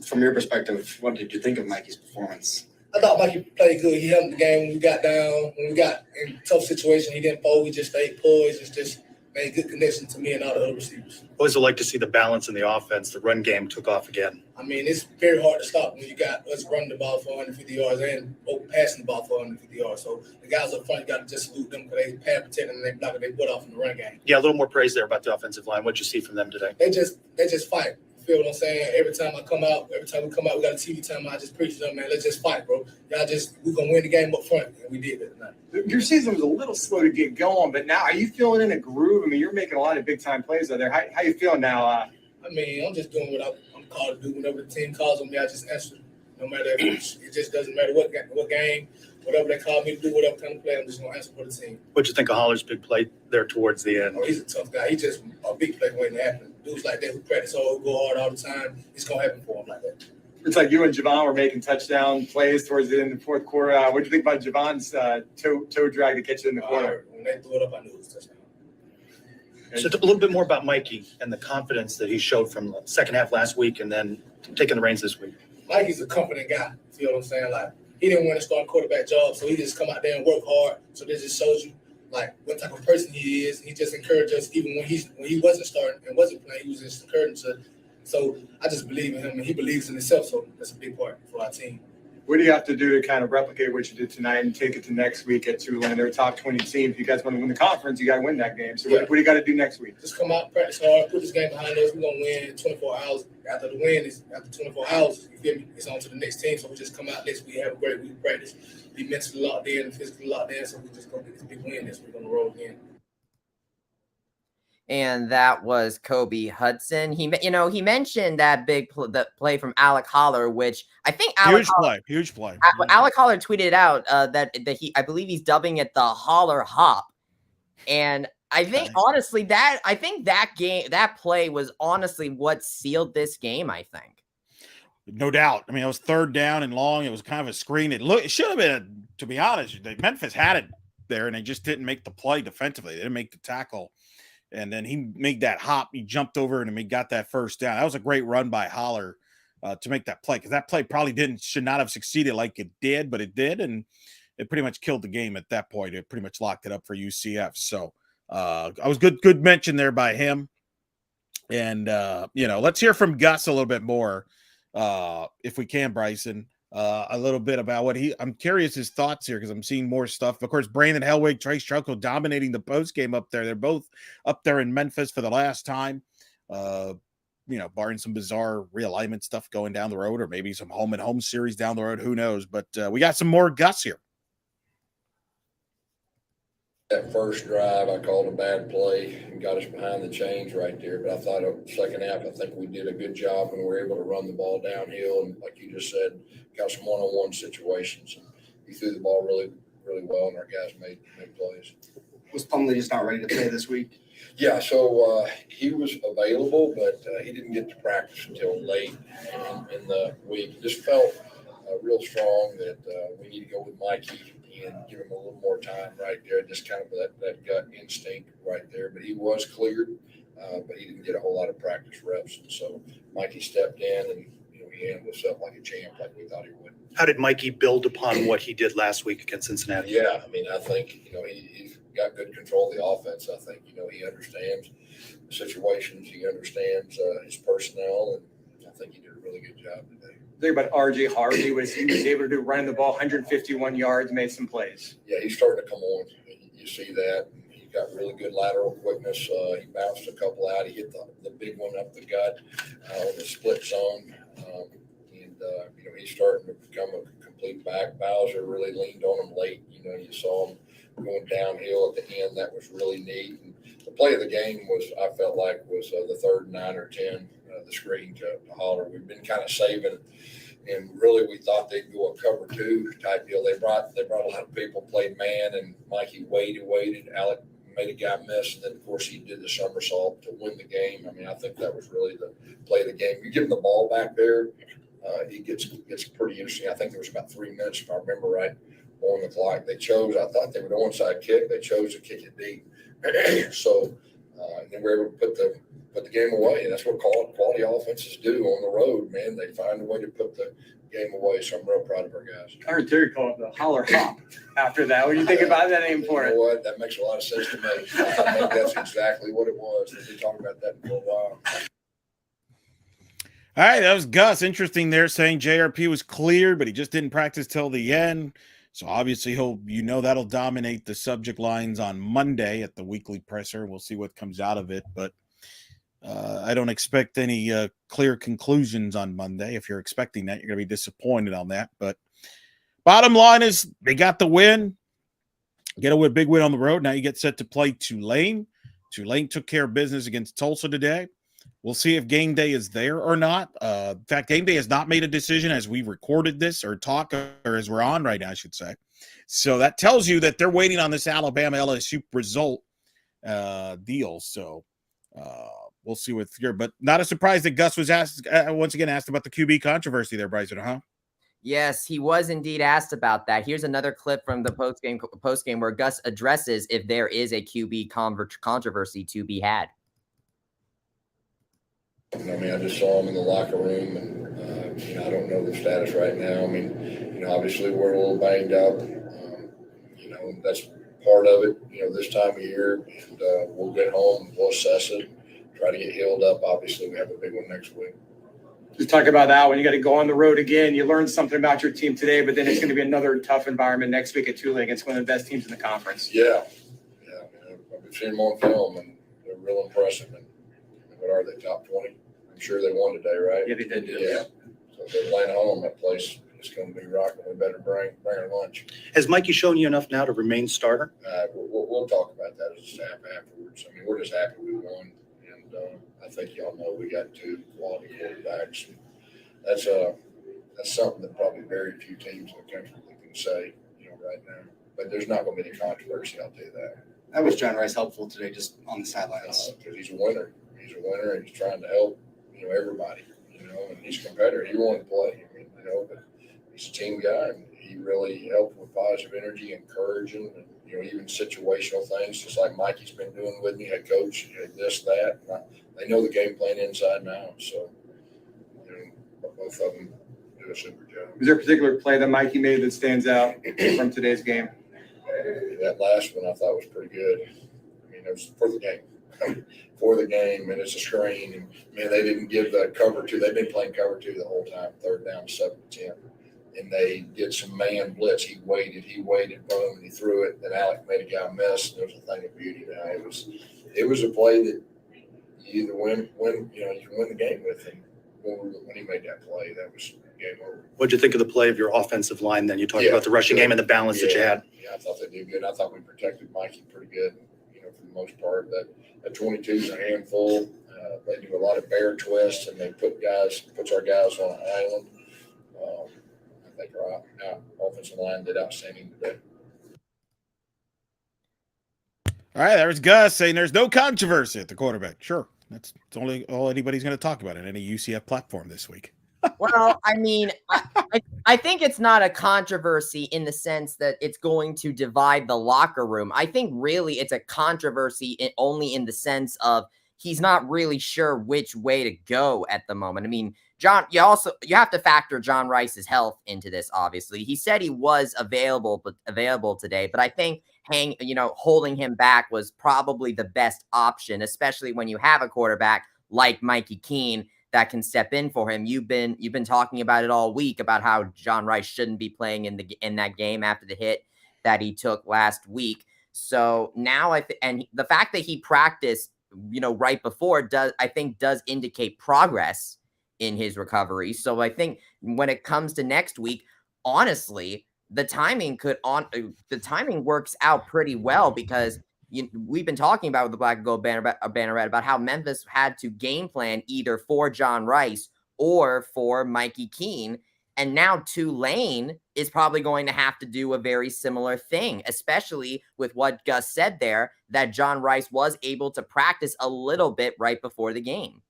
From your perspective, what did you think of Mikey's performance? I thought Mikey played good. He helped the game when we got down. When we got in a tough situation, he didn't fold. He just stayed poised. It's just made good connection to me and all the other receivers. What was it like to see the balance in the offense? The run game took off again. I mean, it's very hard to stop when you got us running the ball for 150 yards and passing the ball for 150 yards. So the guys up front, you got to just salute them because they pad protecting and they block it. They put off in the run game. Yeah, a little more praise there about the offensive line. What did you see from them today? They just fight. Feel what I'm saying? Every time we come out, we got a TV time. I just preach to them, man. Let's just fight, bro. We're gonna win the game up front, and we did that tonight. Your season was a little slow to get going, but now are you feeling in a groove? I mean, you're making a lot of big time plays out there. How you feeling now? I mean, I'm just doing what I'm called to do. Whenever the team calls on me, I just answer. No matter it just doesn't matter what game, whatever they call me to do, whatever kind of play, I'm just gonna answer for the team. What'd you think of Holler's big play there towards the end? Oh, he's a tough guy. He's just a big play waiting to happen. Dudes like that who practice hard, go hard all the time, it's gonna happen for him like that. It's like you and Javon were making touchdown plays towards the end of the fourth quarter. What do you think about Javon's toe drag to catch it in the corner? When they threw it up, I knew it was a touchdown. So a little bit more about Mikey and the confidence that he showed from the second half last week and then taking the reins this week. Mikey's a confident guy. You know what I'm saying? Like, he didn't want to start a quarterback job, so he just come out there and work hard. So this just shows you like what type of person he is. He just encouraged us even when he wasn't starting and wasn't playing. He was just encouraging to So I just believe in him, and he believes in himself. So that's a big part for our team. What do you have to do to kind of replicate what you did tonight and take it to next week at Tulane? They're a top 20 team. If you guys want to win the conference, you got to win that game. So what do you got to do next week? Just come out, practice hard, put this game behind us. We're going to win in 24 hours. After the win, after 24 hours, you feel me? It's on to the next team. So we just come out next week, have a great week of practice, be mentally locked in and physically locked in. So we just going to get this big win this week on the road again. And that was Kobe Hudson. He mentioned that the play from Alec Holler, which I think huge play. Alec Holler tweeted out that I believe he's dubbing it the Holler Hop, and I think honestly that play was honestly what sealed this game. I think, no doubt. I mean, it was third down and long. It was kind of a screen. It should have been, to be honest. Memphis had it there, and they just didn't make the play defensively. They didn't make the tackle. And then he made that hop. He jumped over and he got that first down. That was a great run by Holler to make that play, because that play probably should not have succeeded like it did, but it did, and it pretty much killed the game at that point. It pretty much locked it up for UCF. So I was good mention there by him. And let's hear from Gus a little bit more, if we can, Bryson. A little bit about I'm curious his thoughts here, because I'm seeing more stuff. Of course, Brandon Helwig, Trace Truckle dominating the post game up there. They're both up there in Memphis for the last time. Barring some bizarre realignment stuff going down the road, or maybe some home and home series down the road. Who knows? But we got some more Gus here. That first drive, I called a bad play and got us behind the chains right there. But I thought second half, I think we did a good job when we were able to run the ball downhill. And like you just said, got some one-on-one situations. And we threw the ball really, really well, and our guys made plays. Was Plumlee just not ready to play this week? Yeah, so he was available, but he didn't get to practice until late in the week. Just felt real strong that we need to go with Mikey and give him a little more time right there. Just kind of that gut instinct right there. But he was cleared, but he didn't get a whole lot of practice reps. And so Mikey stepped in, and he handled himself like a champ, like we thought he would. How did Mikey build upon what he did last week against Cincinnati? Yeah, I mean, I think he's got good control of the offense. I think he understands the situations. He understands his personnel, and I think he did a really good job today. Think about RJ Harvey. He was able to do running the ball 151 yards, made some plays. Yeah, he's starting to come on. You see that. He got really good lateral quickness. He bounced a couple out. He hit the big one up the gut on the split zone. He's starting to become a complete back. Bowser really leaned on him late. You saw him going downhill at the end. That was really neat. And the play of the game I felt like was the third 9 or 10, the screen to Holler. We've been kind of saving, and really we thought they'd go a cover 2 type deal. They brought a lot of people, played man, and Mikey waited. Alec made a guy miss, and then of course he did the somersault to win the game. I mean, I think that was really the play of the game. You give him the ball back there, he gets pretty interesting. I think there was about 3 minutes, if I remember right, on the clock. I thought they would onside kick. They chose to kick it deep. So then we were able to put the game away. And that's what quality offenses do on the road, man. They find a way to put the game away. So I'm real proud of our guys. I heard Terry call it the Holler Hop after that. What do you think about that name for it? You know what? That makes a lot of sense to me. I think that's exactly what it was. They've been talking about that for a while. All right, that was Gus. Interesting there, saying JRP was cleared, but he just didn't practice till the end. So obviously that'll dominate the subject lines on Monday at the weekly presser. We'll see what comes out of it, but I don't expect any clear conclusions on Monday. If you're expecting that, you're going to be disappointed on that. But bottom line is they got the win. Get a big win on the road. Now you get set to play Tulane. Tulane took care of business against Tulsa today. We'll see if game day is there or not. In fact, game day has not made a decision as we recorded this or as we're on right now, I should say. So that tells you that they're waiting on this Alabama LSU result deal. So we'll see what's here. But not a surprise that Gus was asked about the QB controversy there, Bryson, huh? Yes, he was indeed asked about that. Here's another clip from the post game where Gus addresses if there is a QB controversy to be had. I mean, I just saw him in the locker room, and I don't know the status right now. I mean, obviously we're a little banged up. That's part of it. This time of year, and we'll get home, we'll assess it, try to get healed up. Obviously, we have a big one next week. Just talk about that one. You got to go on the road again. You learned something about your team today, but then it's going to be another tough environment next week at Tulane against one of the best teams in the conference. Yeah. I've seen them on film, and they're real impressive. And what are they, top 20? I'm sure they won today, right? Yeah, they did. Yeah. So if they're playing at home, that place is going to be rocking. We better bring our lunch. Has Mikey shown you enough now to remain starter? We'll talk about that as a staff afterwards. I mean, we're just happy we won. And I think y'all know we got 2 quality quarterbacks. And that's something that probably very few teams in the country can say, right now. But there's not going to be any controversy, I'll tell you that. How was John Rice helpful today just on the sidelines? Because he's a winner. He's a winner, and he's trying to help, everybody, and he's a competitor. He wanted to play, but he's a team guy, and he really helped with positive energy, encouraging, and, even situational things, just like Mikey's been doing with me, head coach, this, that. They know the game plan inside and out, so, both of them do a super job. Is there a particular play that Mikey made that stands out from today's game? That last one I thought was pretty good. I mean, it was for the game. For the game, and it's a screen. And, man, they didn't give the cover 2. They've been playing cover 2 the whole time, 3rd down, 7-10. And they did some man blitz. He waited, boom, and he threw it. Then Alec made a guy miss. And it was a thing of beauty. Now it was a play that you either win, you can win the game with him. When he made that play, that was game over. What'd you think of the play of your offensive line then? You talked about the rushing game and the balance that you had. Yeah, I thought they did good. I thought we protected Mikey pretty good, for the most part. That 22 is a handful. They do a lot of bear twists, and they puts our guys on an island. I think our offensive line did outstanding today. All right, there's Gus saying there's no controversy at the quarterback. Sure, that's only all anybody's going to talk about in any UCF platform this week. Well, I mean, I think it's not a controversy in the sense that it's going to divide the locker room. I think really it's a controversy only in the sense of he's not really sure which way to go at the moment. I mean, John, you have to factor John Rice's health into this. Obviously, he said he was available today, but I think holding him back was probably the best option, especially when you have a quarterback like Mikey Keene that can step in for him. You've been talking about it all week about how John Rice shouldn't be playing in that game after the hit that he took last week. So now and the fact that he practiced, right before does indicate progress in his recovery. So I think when it comes to next week, honestly, the timing works out pretty well because we've been talking about with the Black and Gold Banneret about how Memphis had to game plan either for John Rice or for Mikey Keene. And now Tulane is probably going to have to do a very similar thing, especially with what Gus said there, that John Rice was able to practice a little bit right before the game.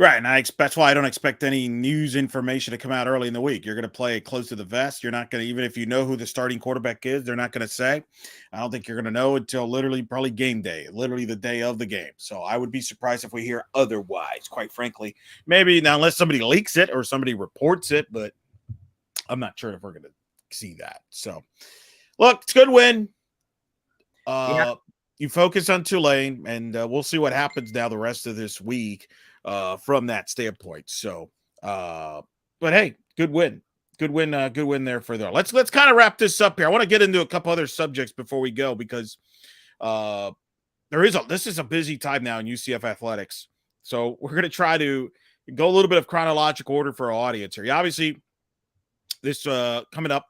Right, and that's why I don't expect any news information to come out early in the week. You're going to play close to the vest. You're not going to, even if you know who the starting quarterback is, they're not going to say. I don't think you're going to know until literally probably game day, literally the day of the game. So I would be surprised if we hear otherwise, quite frankly. Maybe now unless somebody leaks it or somebody reports it, but I'm not sure if we're going to see that. So, look, it's a good win. You focus on Tulane, and we'll see what happens now the rest of this week from that standpoint. So, but hey, good win. Good win there for them. Let's kind of wrap this up here. I want to get into a couple other subjects before we go because this is a busy time now in UCF athletics. So we're going to try to go a little bit of chronological order for our audience here. Obviously, this coming up,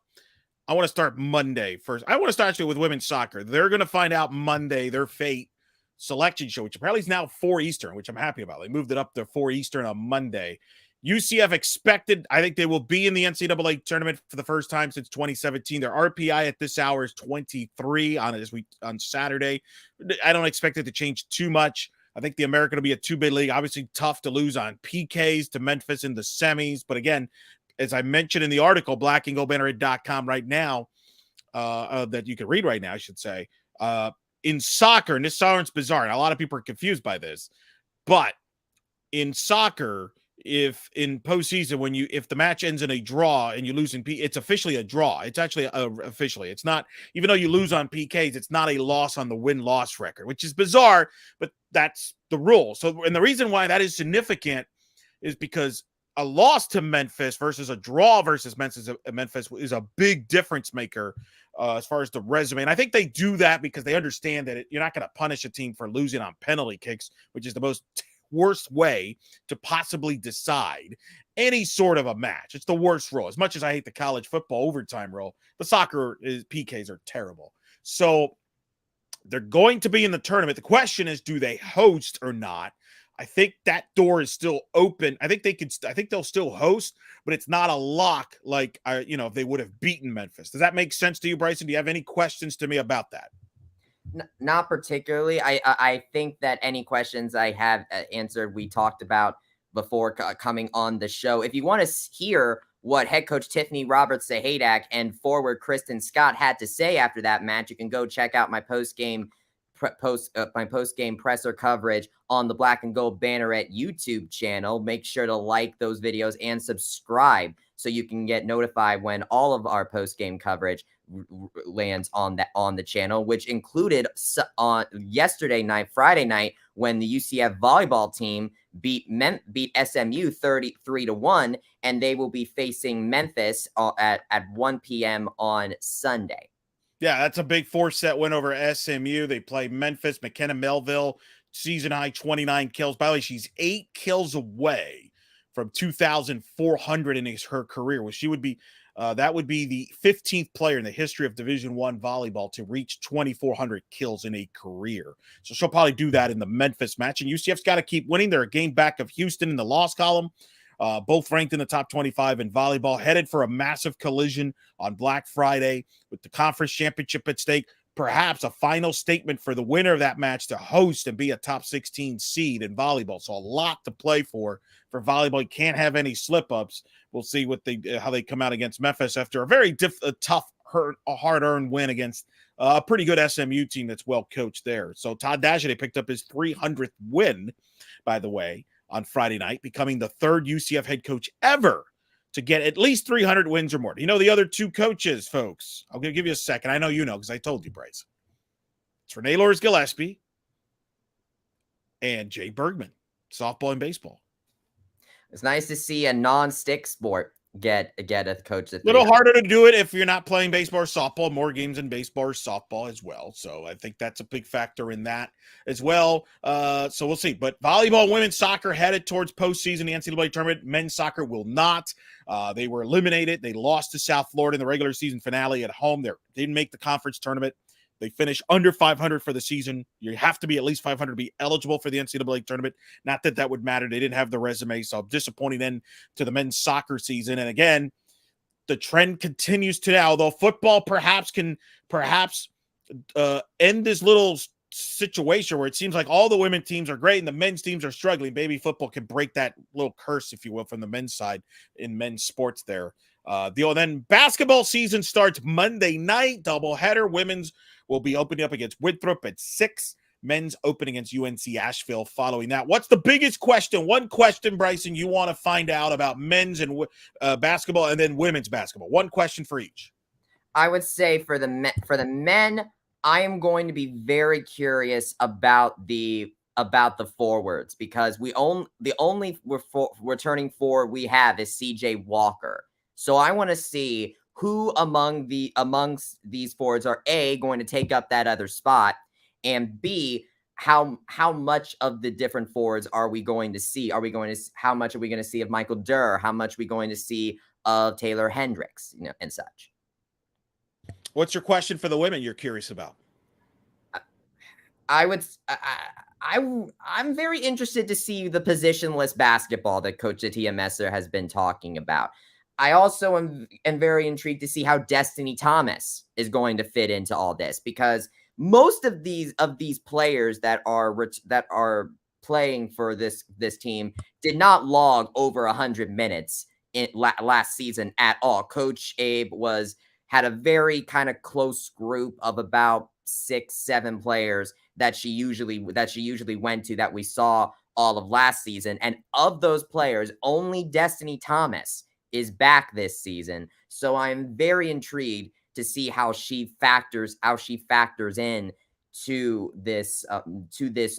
I want to start Monday first. I want to start actually with women's soccer. They're going to find out Monday their fate selection show, which apparently is now 4 Eastern, which I'm happy about. They moved it up to 4 Eastern on Monday. UCF expected, I think they will be in the NCAA tournament for the first time since 2017. Their RPI at this hour is 23 on Saturday. I don't expect it to change too much. I think the American will be a 2-bid league. Obviously tough to lose on PKs to Memphis in the semis. But again, as I mentioned in the article, blackandgoldbanneret.com right now, that you can read right now, I should say, in soccer, and this sounds bizarre, and a lot of people are confused by this, but in soccer, if in postseason, if the match ends in a draw and you lose in it's officially a draw. It's actually officially, it's not, even though you lose on PKs, it's not a loss on the win-loss record, which is bizarre, but that's the rule. So, and the reason why that is significant is because a loss to Memphis versus a draw versus Memphis is a big difference maker as far as the resume. And I think they do that because they understand that you're not going to punish a team for losing on penalty kicks, which is the most worst way to possibly decide any sort of a match. It's the worst rule. As much as I hate the college football overtime rule, the soccer PKs are terrible. So they're going to be in the tournament. The question is, do they host or not? I think that door is still open. I think they'll still host, but it's not a lock like, if they would have beaten Memphis. Does that make sense to you, Bryson? Do you have any questions to me about that? Not particularly. I think that any questions I have answered, we talked about before coming on the show. If you want to hear what head coach Tiffany Roberts-Sahadak and forward Kristen Scott had to say after that match, you can go check out my post-game presser coverage on the Black and Gold Banneret YouTube channel. Make sure to like those videos and subscribe so you can get notified when all of our post-game coverage lands on the channel, which included on Friday night, when the UCF volleyball team beat SMU 33-1, and they will be facing Memphis at 1 p.m. on Sunday. Yeah, that's a big 4-set win over SMU. They play Memphis. McKenna Melville, season high 29 kills. By the way, she's 8 kills away from 2,400 in her career. Well, she would be that would be the 15th player in the history of Division I volleyball to reach 2,400 kills in a career. So she'll probably do that in the Memphis match. And UCF's got to keep winning. They're a game back of Houston in the loss column. Both ranked in the top 25 in volleyball, headed for a massive collision on Black Friday with the conference championship at stake. Perhaps a final statement for the winner of that match to host and be a top 16 seed in volleyball. So a lot to play for volleyball. You can't have any slip-ups. We'll see how they come out against Memphis after a very tough, hard-earned win against a pretty good SMU team that's well coached there. So Todd Dagenet picked up his 300th win, by the way, on Friday night, becoming the third UCF head coach ever to get at least 300 wins or more. Do you know the other two coaches, folks? I'll give you a second. I know you know because I told you, Bryce. It's Renee Lors-Gillespie and Jay Bergman, softball and baseball. It's nice to see a non-stick sport get a coach. A little harder to do it if you're not playing baseball or softball. More games in baseball or softball as well. So I think that's a big factor in that as well. So we'll see. But volleyball, women's soccer headed towards postseason, the NCAA tournament. Men's soccer will not. They were eliminated. They lost to South Florida in the regular season finale at home. They didn't make the conference tournament. They finished under 500 for the season. You have to be at least 500 to be eligible for the NCAA tournament. Not that that would matter. They didn't have the resume, so disappointing end to the men's soccer season. And again, the trend continues today, although football perhaps can end this little situation where it seems like all the women teams are great and the men's teams are struggling. Baby football can break that little curse, if you will, from the men's side in men's sports there. Then basketball season starts Monday night, doubleheader. Women's will be opening up against Winthrop at 6. Men's open against UNC Asheville following that. What's the biggest question? One question, Bryson, you want to find out about men's and basketball and then women's basketball. One question for each. I would say for the men, I am going to be very curious about the forwards because the only returning forward we have is CJ Walker. So I want to see who amongst these forwards are A, going to take up that other spot, and B, how much of the different forwards are we going to see? How much are we going to see of Michael Durr? How much are we going to see of Taylor Hendricks, and such? What's your question for the women you're curious about? I'm very interested to see the positionless basketball that Coach Atiya Messer has been talking about. I also am very intrigued to see how Destiny Thomas is going to fit into all this because most of these players that are playing for this team did not log over 100 minutes in last season at all. Coach Abe had a very kind of close group of about 6-7 players that she usually went to that we saw all of last season, and of those players, only Destiny Thomas is back this season. So I'm very intrigued to see how she factors in to this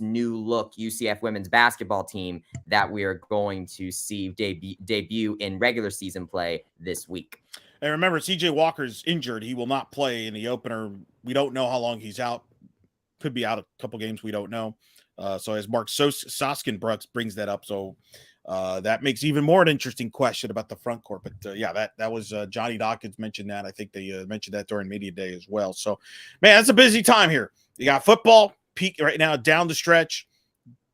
new look UCF women's basketball team that we are going to see debut in regular season play this week. And remember, CJ Walker's injured. He will not play in the opener. We don't know how long he's out. Could be out a couple games. We don't know. So as Mark Soskin-Brooks brings that up, so that makes even more an interesting question about the front court. But yeah, that was Johnny Dawkins mentioned that. I think they mentioned that during media day as well. So, man, it's a busy time here. You got football peak right now down the stretch.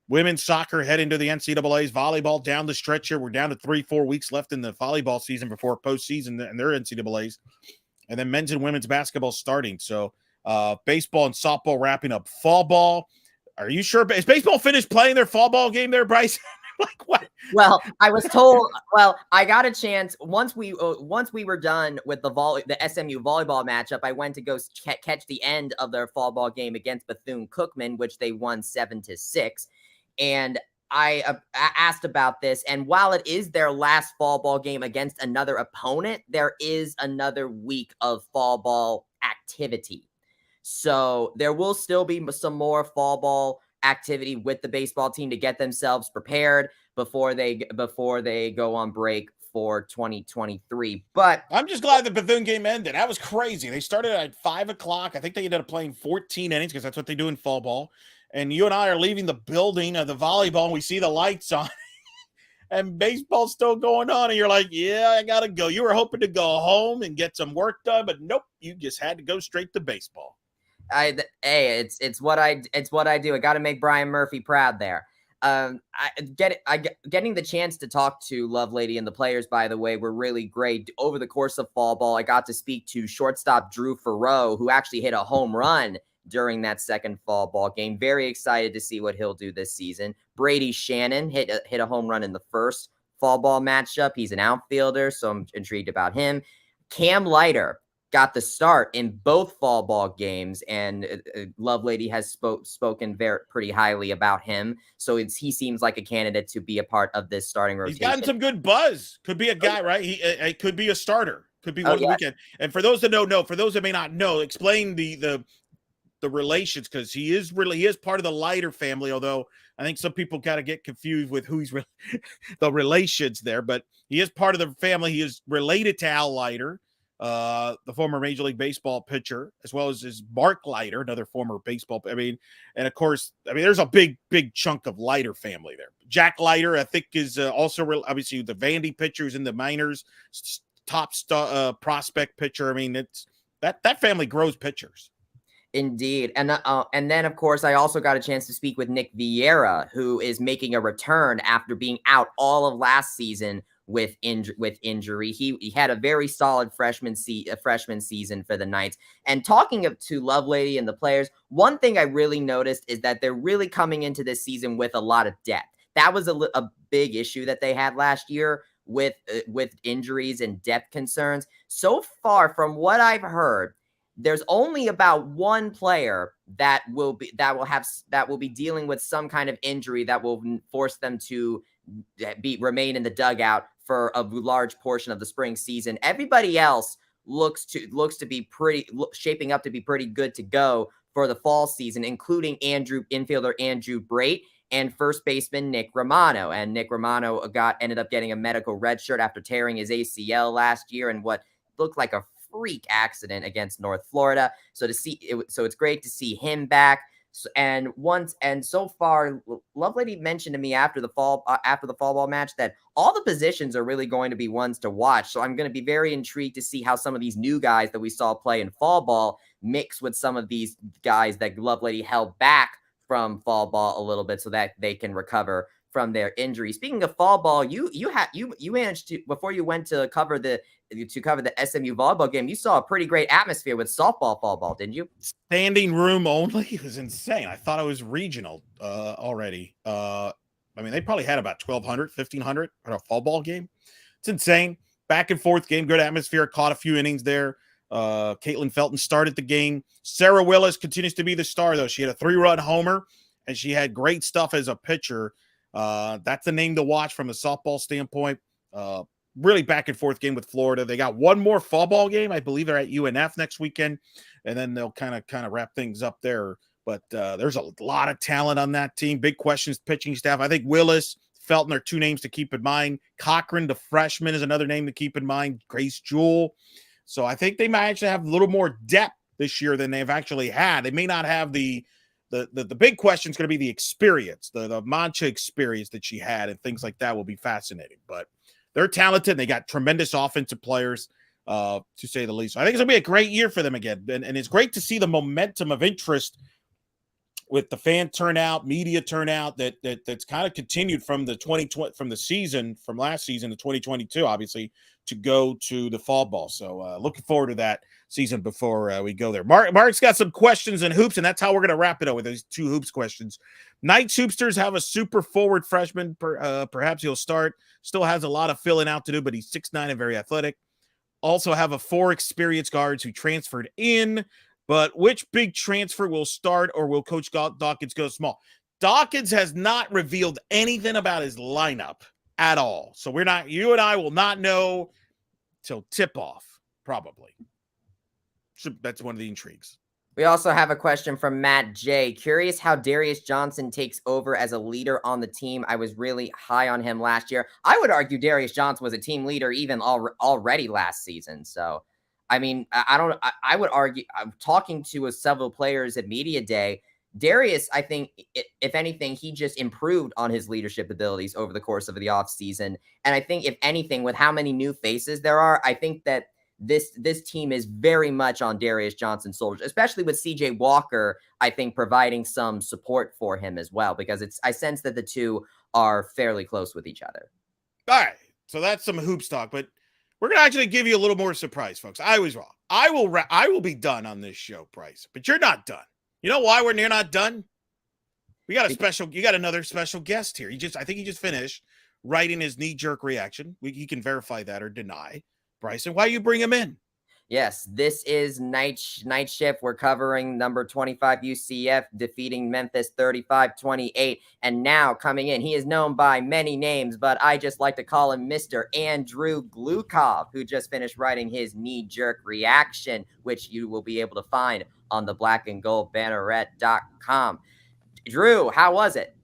Women's soccer head into the NCAAs. Volleyball down the stretch here. We're down to 3-4 weeks left in the volleyball season before postseason and their NCAAs. And then men's and women's basketball starting. So baseball and softball wrapping up. Fall ball. Are you sure? Is baseball finished playing their fall ball game there, Bryce? Like what? Well, I was told. Well, I got a chance once we were done with the SMU volleyball matchup. I went to go catch the end of their fall ball game against Bethune-Cookman, which they won 7-6. And I asked about this. And while it is their last fall ball game against another opponent, there is another week of fall ball activity. So there will still be some more fall ball activity with the baseball team to get themselves prepared before they go on break for 2023. But I'm just glad the Bethune game ended. That was crazy. They started at 5 o'clock. I think they ended up playing 14 innings because that's what they do in fall ball. And you and I are leaving the building of the volleyball and we see the lights on and baseball's still going on. And you're like, yeah, I got to go. You were hoping to go home and get some work done, but nope, you just had to go straight to baseball. It's what I do. I got to make Brian Murphy proud there. Getting the chance to talk to Lovelady and the players, by the way, were really great. Over the course of fall ball, I got to speak to shortstop Drew Farrow, who actually hit a home run during that second fall ball game. Very excited to see what he'll do this season. Brady Shannon hit a home run in the first fall ball matchup. He's an outfielder, so I'm intrigued about him. Cam Leiter got the start in both fall ball games, and Lovelady has spoken pretty highly about him. So he seems like a candidate to be a part of this starting rotation. He's gotten some good buzz. Could be a guy, right? He could be a starter. Could be one of the weekend. And for those that don't know, for those that may not know, explain the relations, because he is part of the Leiter family. Although I think some people kind of get confused with who he's the relations there, but he is part of the family. He is related to Al Leiter, the former Major League Baseball pitcher, as well as his Mark Leiter, another former baseball. And of course, there's a big chunk of Leiter family there. Jack Leiter, I think, is also obviously the Vandy pitchers in the minors, top prospect pitcher. It's that family grows pitchers. Indeed. And then, of course, I also got a chance to speak with Nick Vieira, who is making a return after being out all of last season with injury. He had a very solid freshman season for the Knights. And talking to Lovelady and the players, one thing I really noticed is that they're really coming into this season with a lot of depth. That was a big issue that they had last year with injuries and depth concerns. So far, from what I've heard, there's only about one player that will be dealing with some kind of injury that will force them to remain in the dugout for a large portion of the spring season. Everybody else looks to be shaping up to be pretty good to go for the fall season, including infielder Andrew Brait and first baseman Nick Romano. And Nick Romano ended up getting a medical red shirt after tearing his ACL last year in what looked like a freak accident against North Florida. So it's great to see him back. And so far, Lovelady mentioned to me after the fall ball match that all the positions are really going to be ones to watch. So I'm going to be very intrigued to see how some of these new guys that we saw play in fall ball mix with some of these guys that Lovelady held back from fall ball a little bit so that they can recover from their injury. Speaking of fall ball, you managed to, before you went to cover the SMU volleyball game, you saw a pretty great atmosphere with softball fall ball, didn't you? Standing room only. It was insane. I thought it was regional already. They probably had about 1,200, 1,500 at a fall ball game. It's insane. Back and forth game, good atmosphere. Caught a few innings there. Caitlin Felton started the game. Sarah Willis continues to be the star, though. She had a 3-run homer, and she had great stuff as a pitcher. That's the name to watch from a softball standpoint. Really back and forth game with Florida. They got one more fall ball game. I believe they're at UNF next weekend, and then they'll kind of wrap things up there. But there's a lot of talent on that team. Big questions, pitching staff. I think Willis, Felton are two names to keep in mind. Cochran, the freshman, is another name to keep in mind. Grace Jewell. So I think they might actually have a little more depth this year than they've actually had. They may not have the big question is going to be the experience, the Mancha experience that she had, and things like that will be fascinating. But they're talented. And they got tremendous offensive players, to say the least. So I think it's going to be a great year for them again. And it's great to see the momentum of interest with the fan turnout, media turnout that's kind of continued from the 2020 from the season from last season to 2022, obviously, to go to the fall ball. So looking forward to that season before we go there. Mark's got some questions and hoops, and that's how we're going to wrap it up with these two hoops questions. Knights Hoopsters have a super forward freshman. Perhaps he'll start. Still has a lot of filling out to do, but he's 6'9" and very athletic. Also have a 4 experienced guards who transferred in. But which big transfer will start, or will Coach Dawkins go small? Dawkins has not revealed anything about his lineup at all. So you and I will not know till tip-off, probably. So that's one of the intrigues. We also have a question from Matt J. Curious how Darius Johnson takes over as a leader on the team. I was really high on him last year. I would argue Darius Johnson was a team leader even already last season. So, I mean, I would argue, I'm talking to several players at Media Day. Darius, I think, if anything, he just improved on his leadership abilities over the course of the offseason. And I think, if anything, with how many new faces there are, I think that this team is very much on Darius Johnson's shoulders, especially with CJ Walker, I think, providing some support for him as well, because I sense that the two are fairly close with each other. All right. So that's some hoops talk, but we're going to actually give you a little more surprise, folks. I was wrong. I will be done on this show, Bryce, but you're not done. You know why you're not done? You got another special guest here. I think he just finished writing his knee-jerk reaction. He can verify that or deny. Bryson, why you bring him in? Yes, this is night shift. We're covering number 25 UCF defeating Memphis 35-28. And now coming in, he is known by many names, but I just like to call him Mr. Andrew Glucoff, who just finished writing his knee-jerk reaction, which you will be able to find on the blackandgoldbanneret.com. Drew, how was it?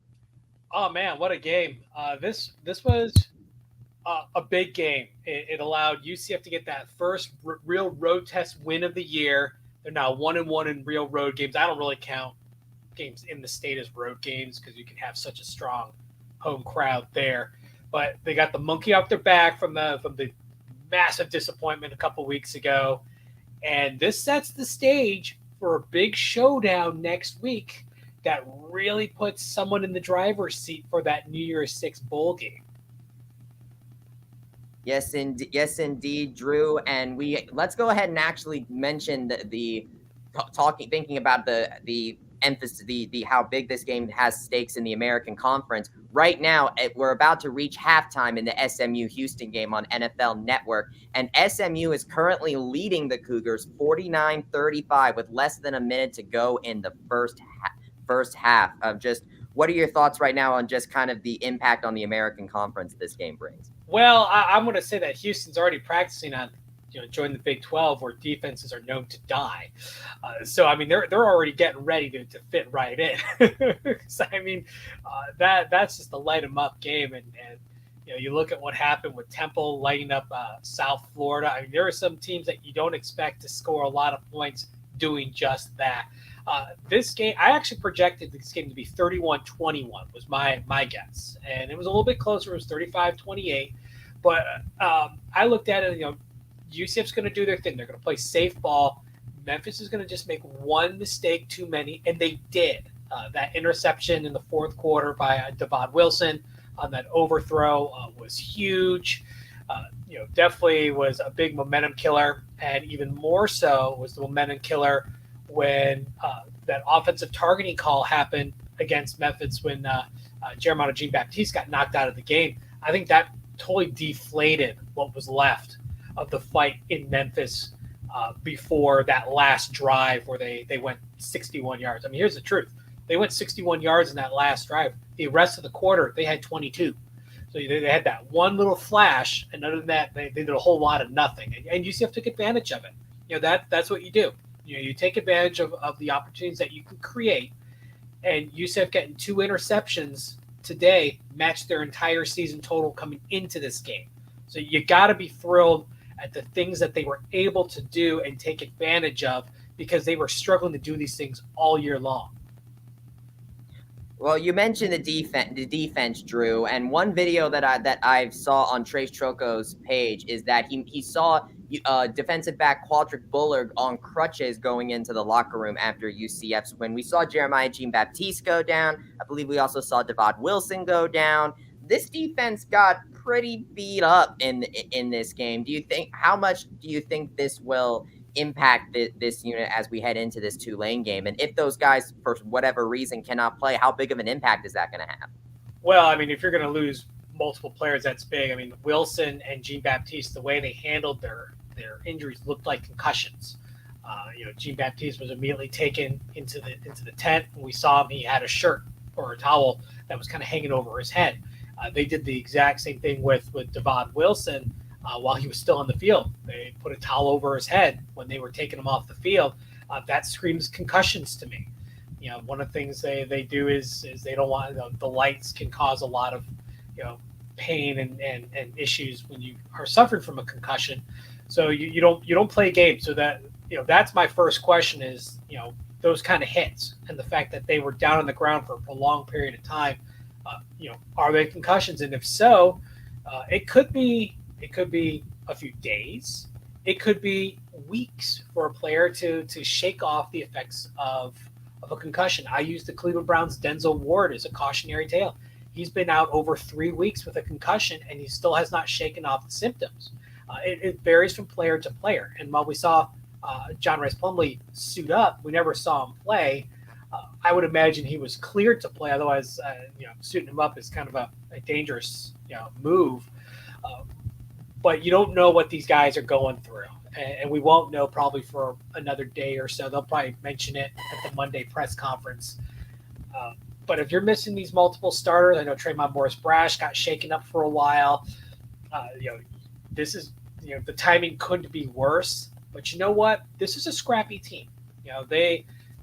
Oh man, what a game! This was a big game. It allowed UCF to get that first real road test win of the year. They're now 1-1 in real road games. I don't really count games in the state as road games because you can have such a strong home crowd there. But they got the monkey off their back from the massive disappointment a couple weeks ago, and this sets the stage for a big showdown next week that really puts someone in the driver's seat for that New Year's Six bowl game. Yes, indeed, Drew. And let's go ahead and actually mention thinking about the emphasis, the how big this game has stakes in the American Conference. Right now, we're about to reach halftime in the SMU Houston game on NFL Network, and SMU is currently leading the Cougars 49-35 with less than a minute to go in the first half. What are your thoughts right now on just kind of the impact on the American Conference this game brings? Well, I'm going to say that Houston's already practicing on, join the Big 12, where defenses are known to die. So I mean, they're already getting ready to fit right in. So I mean, that's just a light 'em up game, and you look at what happened with Temple lighting up South Florida. I mean, there are some teams that you don't expect to score a lot of points doing just that. This game, I actually projected this game to be 31-21 was my guess. And it was a little bit closer. It was 35-28. But I looked at it, UCF's going to do their thing. They're going to play safe ball. Memphis is going to just make one mistake too many, and they did. That interception in the fourth quarter by Devon Wilson on that overthrow was huge. Definitely was a big momentum killer, and even more so was the momentum killer when that offensive targeting call happened against Memphis when Jeremiah Jean-Baptiste got knocked out of the game. I think that totally deflated what was left of the fight in Memphis before that last drive where they went 61 yards. I mean, here's the truth. They went 61 yards in that last drive. The rest of the quarter, they had 22. So they had that one little flash, and other than that, they did a whole lot of nothing. And UCF took advantage of it. That's what you do. You take advantage of the opportunities that you can create, and UCF getting 2 interceptions today matched their entire season total coming into this game. So you got to be thrilled at the things that they were able to do and take advantage of, because they were struggling to do these things all year long. Well, you mentioned the defense, Drew, and one video that I saw on Trace Troco's page is that he saw defensive back Quadric Bullard on crutches going into the locker room after UCF's win. We saw Jeremiah Jean-Baptiste go down. I believe we also saw Devad Wilson go down. This defense got pretty beat up in this game. How much do you think this will impact this unit as we head into this Tulane game? And if those guys, for whatever reason, cannot play, how big of an impact is that going to have? Well, I mean, if you're going to lose multiple players, that's big. I mean, Wilson and Jean-Baptiste, the way they handled their injuries looked like concussions. Jean-Baptiste was immediately taken into the tent. When we saw him, he had a shirt or a towel that was kind of hanging over his head. They did the exact same thing with Devad Wilson while he was still on the field. They put a towel over his head when they were taking him off the field. That screams concussions to me. One of the things they do is they don't want the lights can cause a lot of pain and issues when you are suffering from a concussion. So you don't play games. So that's my first question is those kind of hits and the fact that they were down on the ground for a prolonged period of time. Are they concussions? And if so, it could be a few days. It could be weeks for a player to shake off the effects of a concussion. I use the Cleveland Browns' Denzel Ward as a cautionary tale. He's been out over 3 weeks with a concussion, and he still has not shaken off the symptoms. It varies from player to player. And while we saw John Rice Plumlee suit up, we never saw him play. I would imagine he was cleared to play. Otherwise, suiting him up is kind of a dangerous move. But you don't know what these guys are going through. And we won't know probably for another day or so. They'll probably mention it at the Monday press conference. But if you're missing these multiple starters, I know Tremont Morris-Brash got shaken up for a while. This is, the timing couldn't be worse. But you know what? This is a scrappy team.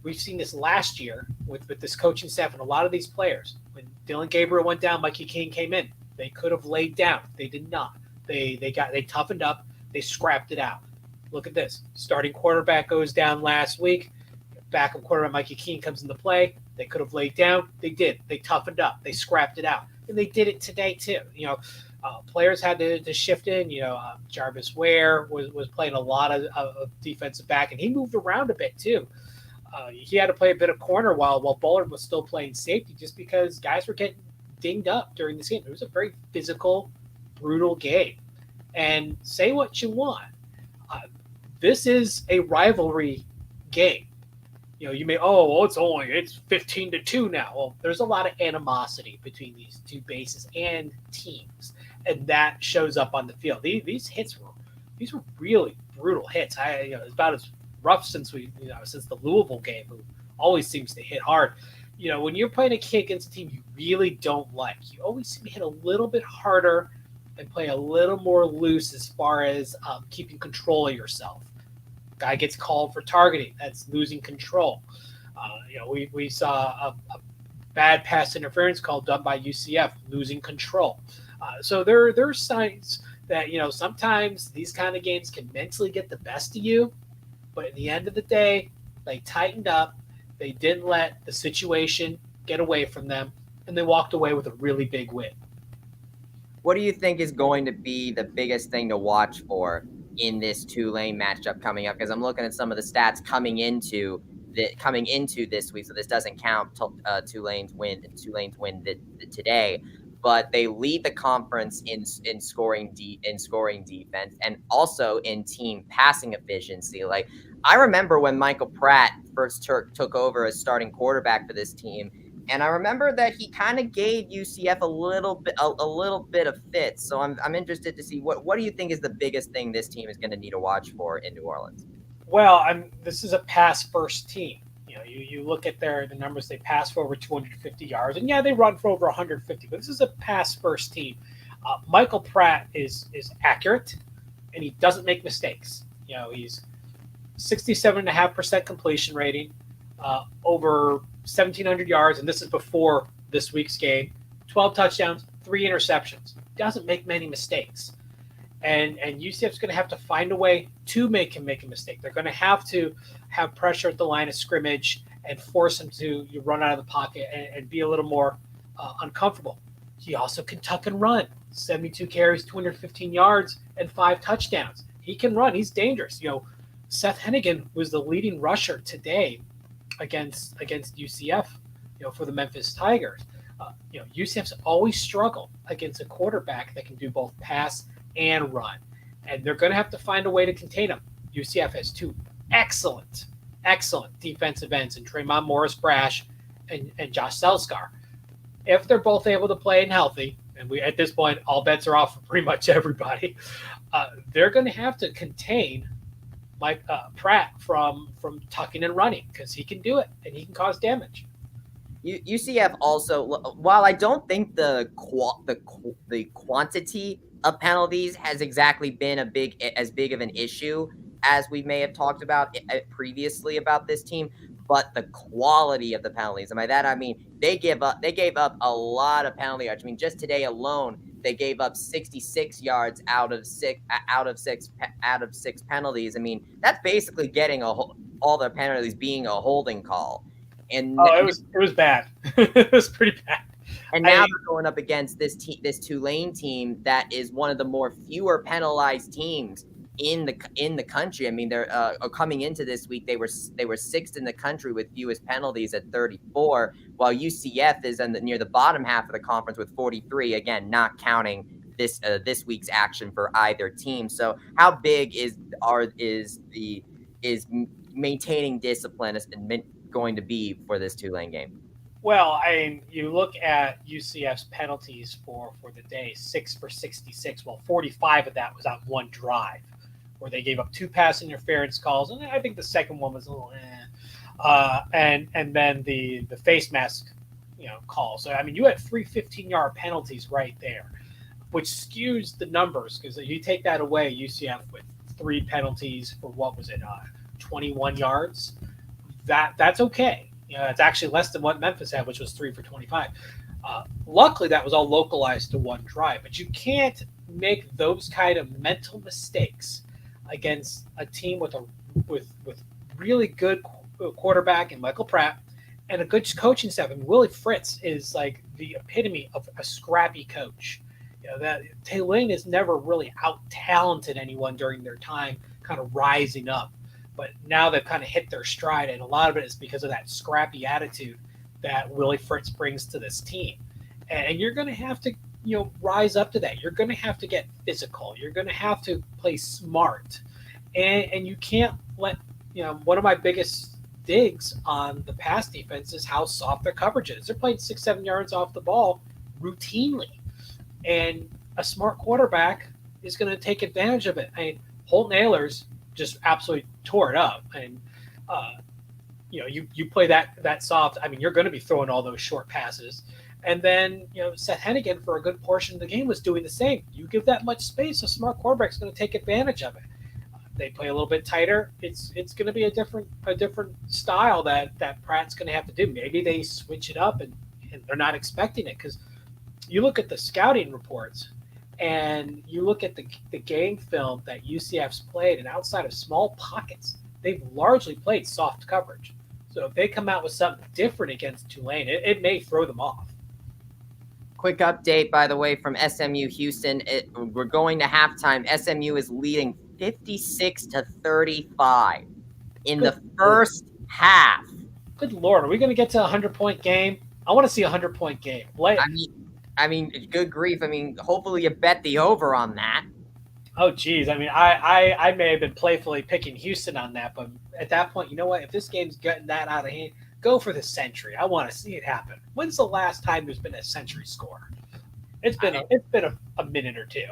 We've seen this last year with this coaching staff and a lot of these players. When Dylan Gabriel went down, Mikey King came in. They could have laid down. They did not. They toughened up. They scrapped it out. Look at this. Starting quarterback goes down last week. Backup quarterback Mikey King comes into play. They could have laid down. They did. They toughened up. They scrapped it out. And they did it today too. Players had to shift in. Jarvis Ware was playing a lot of defensive back, and he moved around a bit too. He had to play a bit of corner while Bullard was still playing safety, just because guys were getting dinged up during this game. It was a very physical, brutal game. And say what you want, this is a rivalry game. You may, it's 15-2 now. Well, there's a lot of animosity between these two bases and teams, and that shows up on the field. These were really brutal hits. It's about as rough since the Louisville game, who always seems to hit hard. When you're playing a kid against a team you really don't like, you always seem to hit a little bit harder and play a little more loose as far as keeping control of yourself. Guy gets called for targeting. That's losing control. We saw a bad pass interference call done by UCF, losing control. So there are signs that, sometimes these kind of games can mentally get the best of you. But at the end of the day, they tightened up. They didn't let the situation get away from them, and they walked away with a really big win. What do you think is going to be the biggest thing to watch for in this Tulane matchup coming up? Because I'm looking at some of the stats coming into this week, so this doesn't count Tulane's win today. But they lead the conference in scoring defense and also in team passing efficiency. Like, I remember when Michael Pratt first took over as starting quarterback for this team, and I remember that he kind of gave UCF a little bit of fits. So I'm interested to see what do you think is the biggest thing this team is going to need to watch for in New Orleans? Well, this is a pass first team. You look at the numbers. They pass for over 250 yards, and they run for over 150. But this is a pass first team. Michael Pratt is accurate, and he doesn't make mistakes. 67.5% completion rating, over 1,700 yards, and this is before this week's game. 12 touchdowns, 3 interceptions. Doesn't make many mistakes. And UCF's going to have to find a way to make him make a mistake. They're going to have pressure at the line of scrimmage and force him to run out of the pocket and be a little more uncomfortable. He also can tuck and run. 72 carries, 215 yards, and 5 touchdowns. He can run. He's dangerous. Seth Hennigan was the leading rusher today against UCF, for the Memphis Tigers. UCF's always struggled against a quarterback that can do both pass and run, and they're going to have to find a way to contain him. UCF has 2 excellent defensive ends in Tremont Morris-Brash and Josh Selskar. If they're both able to play and healthy, and we at this point all bets are off for pretty much everybody, they're going to have to contain Mike Pratt from tucking and running, because he can do it and he can cause damage. UCF also, while I don't think the quantity of penalties has exactly been as big of an issue as we may have talked about previously about this team, but the quality of the penalties. And by that I mean they gave up a lot of penalty yards. I mean, just today alone, they gave up 66 yards out of six penalties. I mean, that's basically getting all the penalties being a holding call. And it was bad. It was pretty bad. And now they're going up against this Tulane team that is one of the fewer penalized teams in the country. I mean, they're coming into this week, they were 6th in the country with fewest penalties at 34, while UCF is near the bottom half of the conference with 43. Again, not counting this week's action for either team. So, how big is maintaining discipline going to be for this Tulane game? Well, I mean, you look at UCF's penalties for the day, 6 for 66. Well, 45 of that was on one drive, where they gave up 2 pass interference calls, and I think the second one was a little and then the face mask, call. So I mean, you had 3 15-yard penalties right there, which skews the numbers, because you take that away, UCF with 3 penalties for 21 yards. That's okay. It's actually less than what Memphis had, which was 3 for 25. Luckily, that was all localized to one drive, but you can't make those kind of mental mistakes against a team with really good quarterback and Michael Pratt and a good coaching staff. I mean, Willie Fritz is like the epitome of a scrappy coach. That Tulane has never really out-talented anyone during their time kind of rising up. But now they've kind of hit their stride, and a lot of it is because of that scrappy attitude that Willie Fritz brings to this team. And you're going to have to, rise up to that. You're going to have to get physical. You're going to have to play smart. And you can't let, one of my biggest digs on the pass defense is how soft their coverage is. They're playing 6-7 yards off the ball routinely. And a smart quarterback is going to take advantage of it. I mean, Holton Ahlers just absolutely tore it up. And, you play that soft. I mean, you're going to be throwing all those short passes. And then, Seth Hennigan for a good portion of the game was doing the same. You give that much space, a smart quarterback's going to take advantage of it. They play a little bit tighter. It's going to be a different style that Pratt's going to have to do. Maybe they switch it up and they're not expecting it, because you look at the scouting reports and you look at the game film that UCF's played, and outside of small pockets, they've largely played soft coverage. So if they come out with something different against Tulane, it may throw them off. Quick update, by the way, from SMU Houston. We're going to halftime. SMU is leading 56-35 in the first half. Good Lord, are we going to get to a 100-point game? I want to see a 100-point game. I mean, good grief. I mean, hopefully you bet the over on that. Oh, geez. I mean, I may have been playfully picking Houston on that, but at that point, you know what? If this game's getting that out of hand, go for the century. I want to see it happen. When's the last time there's been a century score? It's been a minute or two.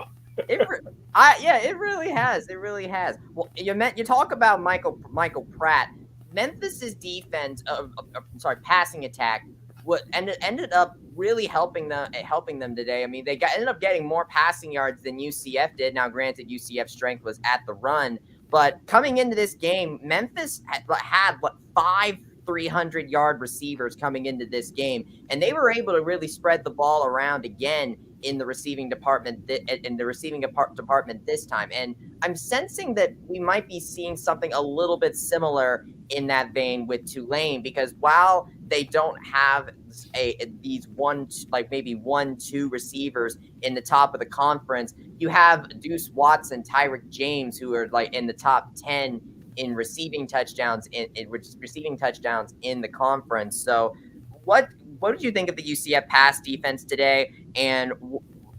It really has. It really has. Well, you talk about Michael Pratt. Memphis's defense, passing attack, ended up really helping them today. I mean, ended up getting more passing yards than UCF did. Now, granted, UCF's strength was at the run, But coming into this game, Memphis had what, 300-yard receivers coming into this game, and they were able to really spread the ball around again in the receiving department this time. And I'm sensing that we might be seeing something a little bit similar in that vein with Tulane, because while they don't have these maybe 1-2 receivers in the top of the conference, you have Deuce Watson, Tyrick James, who are like in the top 10 in receiving touchdowns in the conference. So what did you think of the UCF pass defense today, and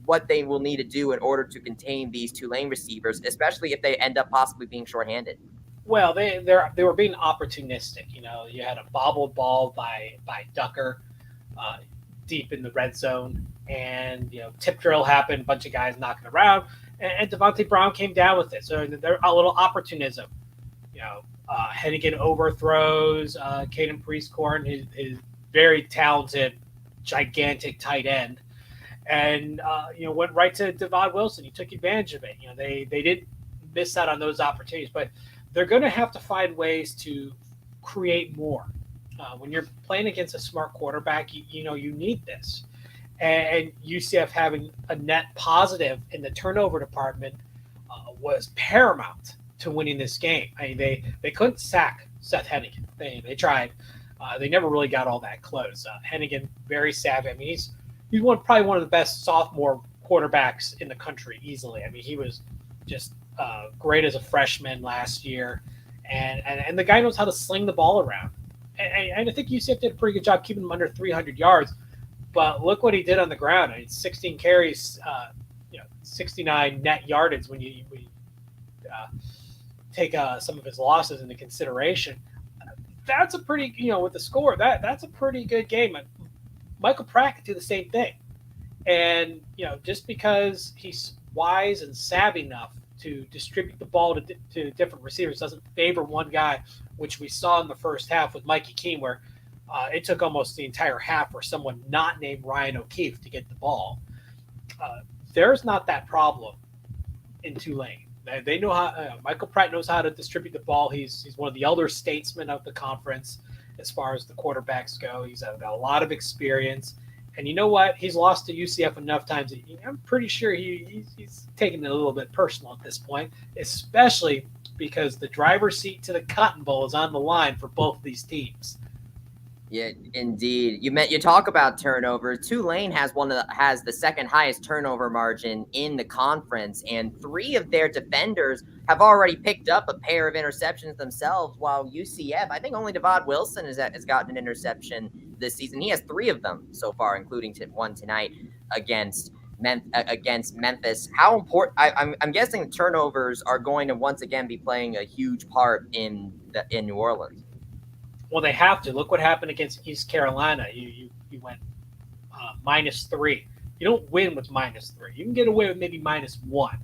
what they will need to do in order to contain these Tulane receivers, especially if they end up possibly being shorthanded? Well, they were being opportunistic. You had a bobbled ball by Ducker deep in the red zone, and tip drill happened, a bunch of guys knocking around, and Devontae Brown came down with it. So they're a little opportunism. Hennigan overthrows Caden Priestcorn, his very talented, gigantic tight end, and went right to Devon Wilson. He took advantage of it. They didn't miss out on those opportunities, but they're going to have to find ways to create more. When you're playing against a smart quarterback, you need this. And UCF having a net positive in the turnover department was paramount to winning this game. I mean, they couldn't sack Seth Hennigan. They tried. They never really got all that close. Hennigan, very savvy. I mean, he's probably one of the best sophomore quarterbacks in the country easily. I mean, he was just great as a freshman last year, and the guy knows how to sling the ball around. And I think UCF did a pretty good job keeping him under 300 yards. But look what he did on the ground. I mean, 16 carries, 69 net yardage when you take some of his losses into consideration. That's a pretty, with the score, that's a pretty good game. Michael Pratt could do the same thing. And, just because he's wise and savvy enough to distribute the ball to different receivers doesn't favor one guy, which we saw in the first half with Mikey Keene, where it took almost the entire half for someone not named Ryan O'Keefe to get the ball. There's not that problem in Tulane. They know how. Michael Pratt knows how to distribute the ball. He's one of the elder statesmen of the conference as far as the quarterbacks go. He's got a lot of experience. And you know what? He's lost to UCF enough times. I'm pretty sure he's taking it a little bit personal at this point, especially because the driver's seat to the Cotton Bowl is on the line for both of these teams. Yeah, indeed. You talk about turnovers. Tulane has the second highest turnover margin in the conference, and 3 of their defenders have already picked up a pair of interceptions themselves, while UCF, I think only Devon Wilson has gotten an interception this season. He has 3 of them so far, including one tonight against Memphis. How important? I'm guessing turnovers are going to once again be playing a huge part in New Orleans. Well, they have to. Look what happened against East Carolina. You went -3. You don't win with -3. You can get away with maybe -1,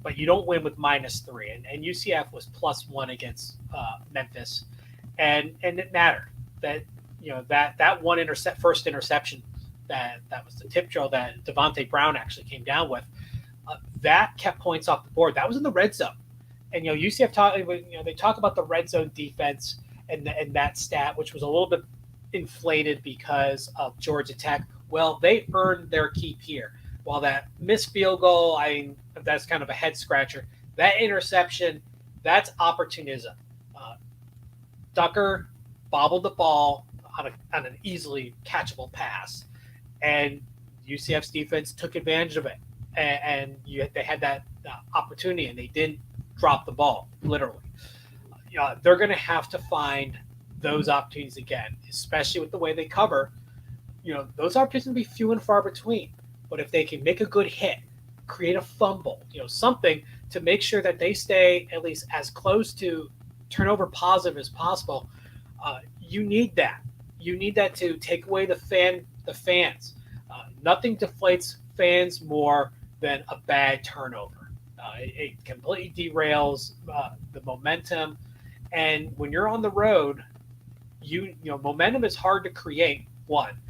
but you don't win with -3. And UCF was +1 against Memphis, and it mattered that that one first interception that was the tip drill that Devontae Brown actually came down with. That kept points off the board. That was in the red zone, and UCF they talk about the red zone defense. And that stat, which was a little bit inflated because of Georgia Tech, well, they earned their keep here. While that missed field goal, that's kind of a head scratcher. That interception, that's opportunism. Ducker bobbled the ball on an easily catchable pass, and UCF's defense took advantage of it. And they had that opportunity, and they didn't drop the ball, literally. They're going to have to find those opportunities again, especially with the way they cover. Those opportunities will be few and far between. But if they can make a good hit, create a fumble, something to make sure that they stay at least as close to turnover positive as possible, you need that. You need that to take away the fans. Nothing deflates fans more than a bad turnover. It completely derails the momentum. And when you're on the road, momentum is hard to create, 1.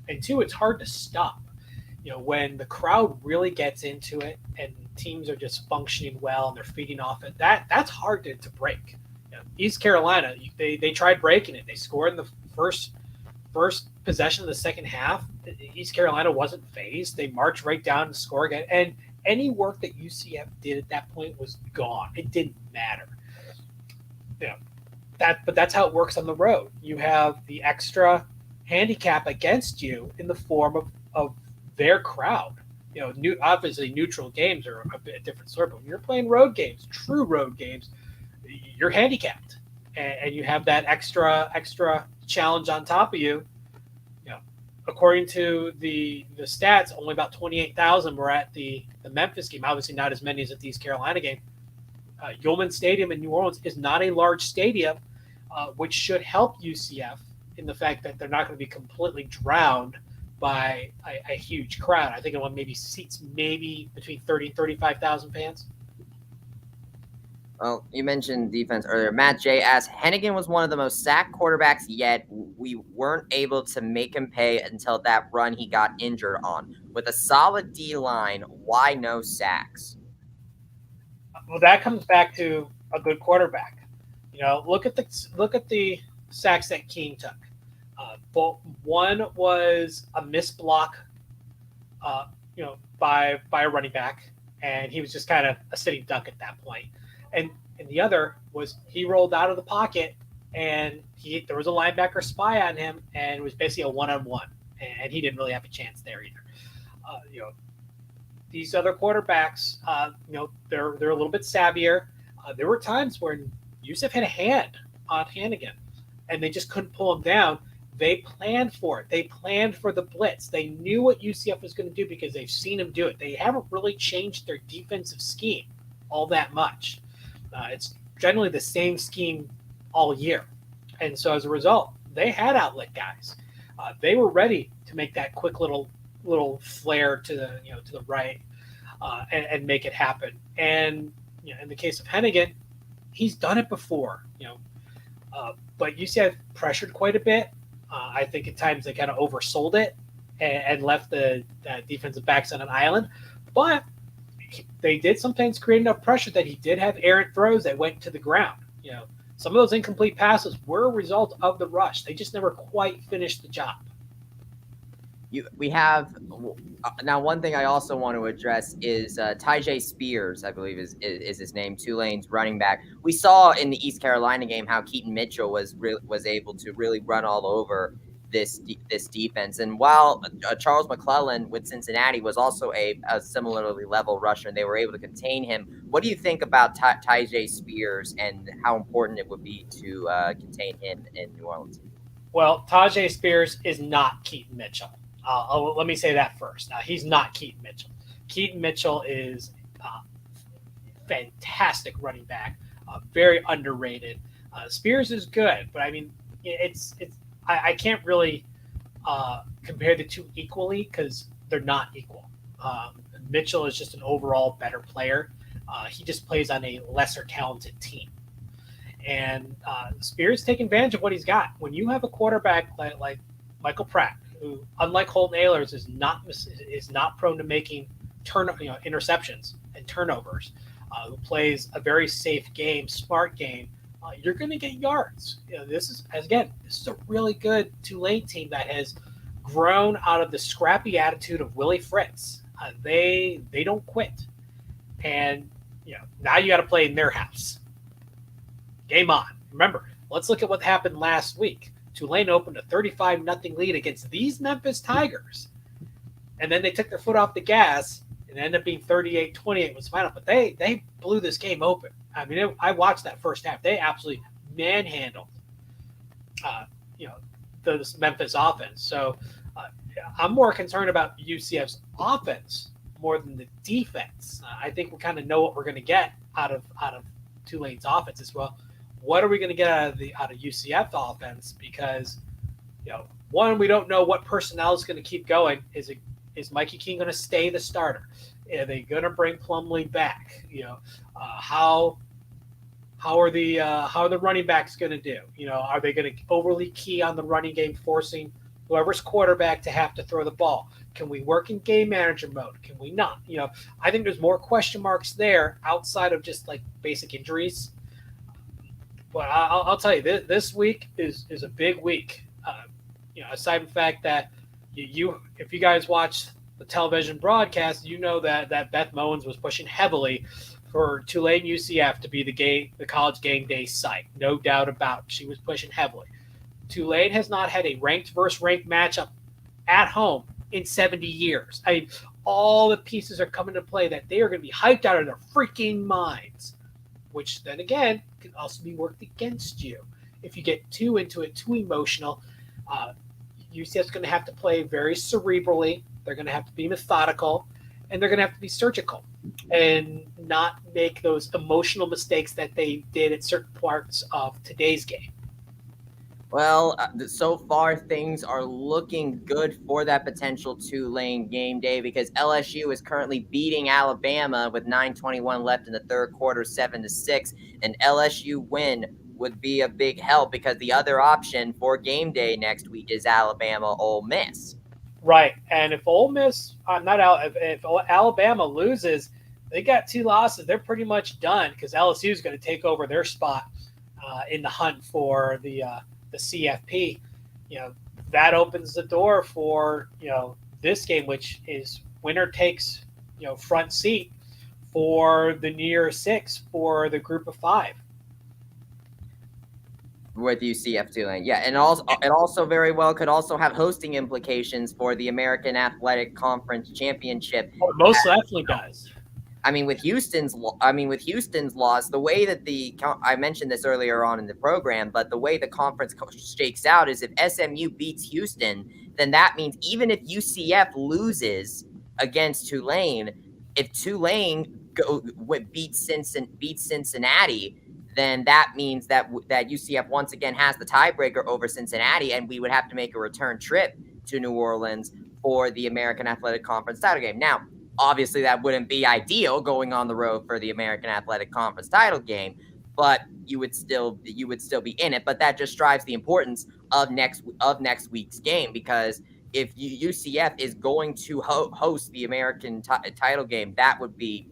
And 2, it's hard to stop. When the crowd really gets into it and teams are just functioning well and they're feeding off it, that's hard to break. East Carolina, they tried breaking it. They scored in the first possession of the second half. East Carolina wasn't phased. They marched right down to score again. And any work that UCF did at that point was gone. It didn't matter. But that's how it works on the road. You have the extra handicap against you in the form of their crowd. Obviously neutral games are a bit different sort, but when you're playing road games, true road games, you're handicapped, and you have that extra challenge on top of you. According to the stats, only about 28,000 were at the Memphis game. Obviously, not as many as at the East Carolina game. Yulman Stadium in New Orleans is not a large stadium, which should help UCF in the fact that they're not going to be completely drowned by a huge crowd. I think it will maybe seats between 30 and 35,000 fans. Well, you mentioned defense earlier. Matt J asked, Hennigan was one of the most sacked quarterbacks, yet we weren't able to make him pay until that run he got injured on. With a solid D-line, why no sacks? Well, that comes back to a good quarterback. Look at the sacks that King took. One was a missed block, by a running back, and he was just kind of a sitting duck at that point. And the other was he rolled out of the pocket, and there was a linebacker spy on him, and it was basically a one-on-one, and he didn't really have a chance there either. These other quarterbacks, they're a little bit savvier. There were times when UCF had a hand on Hennigan, and they just couldn't pull him down. They planned for it. They planned for the blitz. They knew what UCF was going to do because they've seen him do it. They haven't really changed their defensive scheme all that much. It's generally the same scheme all year. And so as a result, they had outlet guys. They were ready to make that quick little flare to the right and make it happen. And in the case of Hennigan, he's done it before. But UCF pressured quite a bit. I think at times they kind of oversold it and left the defensive backs on an island. But they did sometimes create enough pressure that he did have errant throws that went to the ground. Some of those incomplete passes were a result of the rush. They just never quite finished the job. We have now one thing I also want to address is Tyjae Spears, I believe is his name, Tulane's running back. We saw in the East Carolina game how Keaton Mitchell was able to really run all over this defense. And while Charles McClellan with Cincinnati was also a similarly level rusher, and they were able to contain him. What do you think about Tyjae Spears and how important it would be to contain him in New Orleans? Well, Tyjae Spears is not Keaton Mitchell. Let me say that first. He's not Keaton Mitchell. Keaton Mitchell is fantastic running back, very underrated. Spears is good, but I mean, I can't really compare the two equally because they're not equal. Mitchell is just an overall better player. He just plays on a lesser talented team. And Spears taking advantage of what he's got. When you have a quarterback like Michael Pratt, who, unlike Holton Ahlers, is not prone to making interceptions and turnovers, who plays a very safe game, smart game, you're going to get yards. This is a really good Tulane team that has grown out of the scrappy attitude of Willie Fritz. They don't quit, and now you got to play in their house. Game on. Remember, let's look at what happened last week. Tulane opened a 35-0 lead against these Memphis Tigers. And then they took their foot off the gas and ended up being 38-28 was the final. But they blew this game open. I mean, I watched that first half. They absolutely manhandled, the Memphis offense. So I'm more concerned about UCF's offense more than the defense. I think we kind of know what we're going to get out of Tulane's offense as well. What are we going to get out of UCF offense? Because, one, we don't know what personnel is going to keep going. Is Mikey King going to stay the starter? Are they going to bring Plumlee back? How are the running backs going to do? Are they going to overly key on the running game, forcing whoever's quarterback to have to throw the ball? Can we work in game manager mode? Can we not? I think there's more question marks there outside of just like basic injuries. But I'll tell you, this week is a big week. Aside from the fact that if you guys watch the television broadcast, you know that Beth Mowins was pushing heavily for Tulane UCF to be the college game day site. No doubt about it. She was pushing heavily. Tulane has not had a ranked versus ranked matchup at home in 70 years. I mean, all the pieces are coming to play that they are going to be hyped out of their freaking minds, which then again can also be worked against you. If you get too into it, too emotional, UCF's going to have to play very cerebrally. They're going to have to be methodical, and they're going to have to be surgical and not make those emotional mistakes that they did at certain parts of today's game. Well, so far things are looking good for that potential Tulane game day because LSU is currently beating Alabama with 9:21 left in the third quarter, 7-6. An LSU win would be a big help because the other option for game day next week is Alabama-Ole Miss. Right, and if Ole Miss, if Alabama loses, they got 2 losses. They're pretty much done because LSU is going to take over their spot in the hunt for the CFP. That opens the door for this game, which is winner takes front seat for the New Year's Six for the group of 5 with UCF Tulane. Yeah, and it also very well could also have hosting implications for the American Athletic Conference Championship. Oh, most definitely does. I mean, with Houston's loss, the way that I mentioned this earlier on in the program, but the way the conference shakes out is if SMU beats Houston, then that means even if UCF loses against Tulane, if Tulane beats Cincinnati, then that means that UCF once again has the tiebreaker over Cincinnati, and we would have to make a return trip to New Orleans for the American Athletic Conference title game. Now, obviously, that wouldn't be ideal going on the road for the American Athletic Conference title game, but you would still be in it. But that just drives the importance of next week's game because if UCF is going to host the American title game, that would be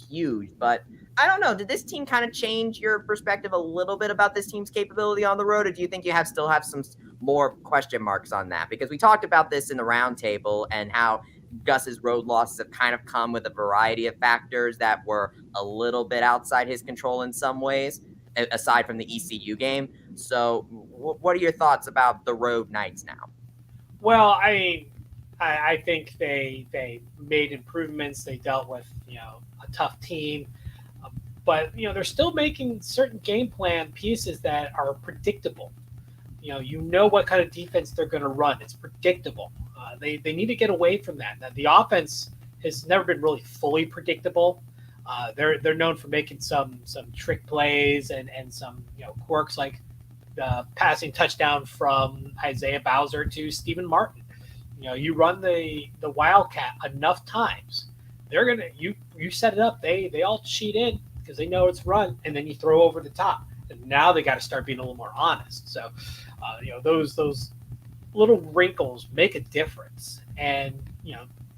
huge. But I don't know. Did this team kind of change your perspective a little bit about this team's capability on the road, or do you think you still have some more question marks on that? Because we talked about this in the roundtable and how Gus's road losses have kind of come with a variety of factors that were a little bit outside his control in some ways, aside from the ECU game. So what are your thoughts about the road nights now? Well, I think they made improvements. They dealt with, a tough team. But, they're still making certain game plan pieces that are predictable. You know what kind of defense they're going to run. It's predictable. They need to get away from that. Now, the offense has never been really fully predictable. They're known for making some trick plays and some quirks like passing touchdown from Isaiah Bowser to Stephen Martin. You run the Wildcat enough times, they're gonna you set it up. They all cheat in because they know it's run, and then you throw over the top. And now they got to start being a little more honest. So, those little wrinkles make a difference. And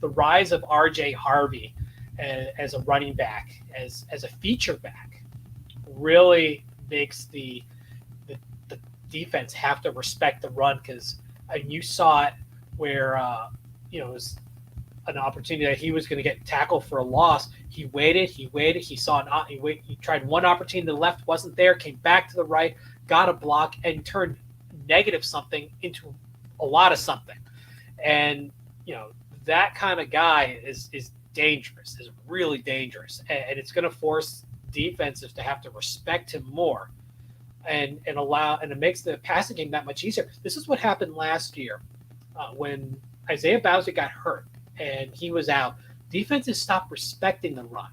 the rise of RJ Harvey as a running back, as a feature back, really makes the defense have to respect the run because you saw it where it was an opportunity that he was going to get tackled for a loss. He waited. He saw he tried one opportunity to the left, wasn't there, came back to the right, got a block, and turned negative something into a lot of something. And that kind of guy is dangerous, is really dangerous, and it's going to force defenses to have to respect him more, and it makes the passing game that much easier. This is what happened last year when Isaiah Bowser got hurt and he was out. Defenses stopped respecting the run,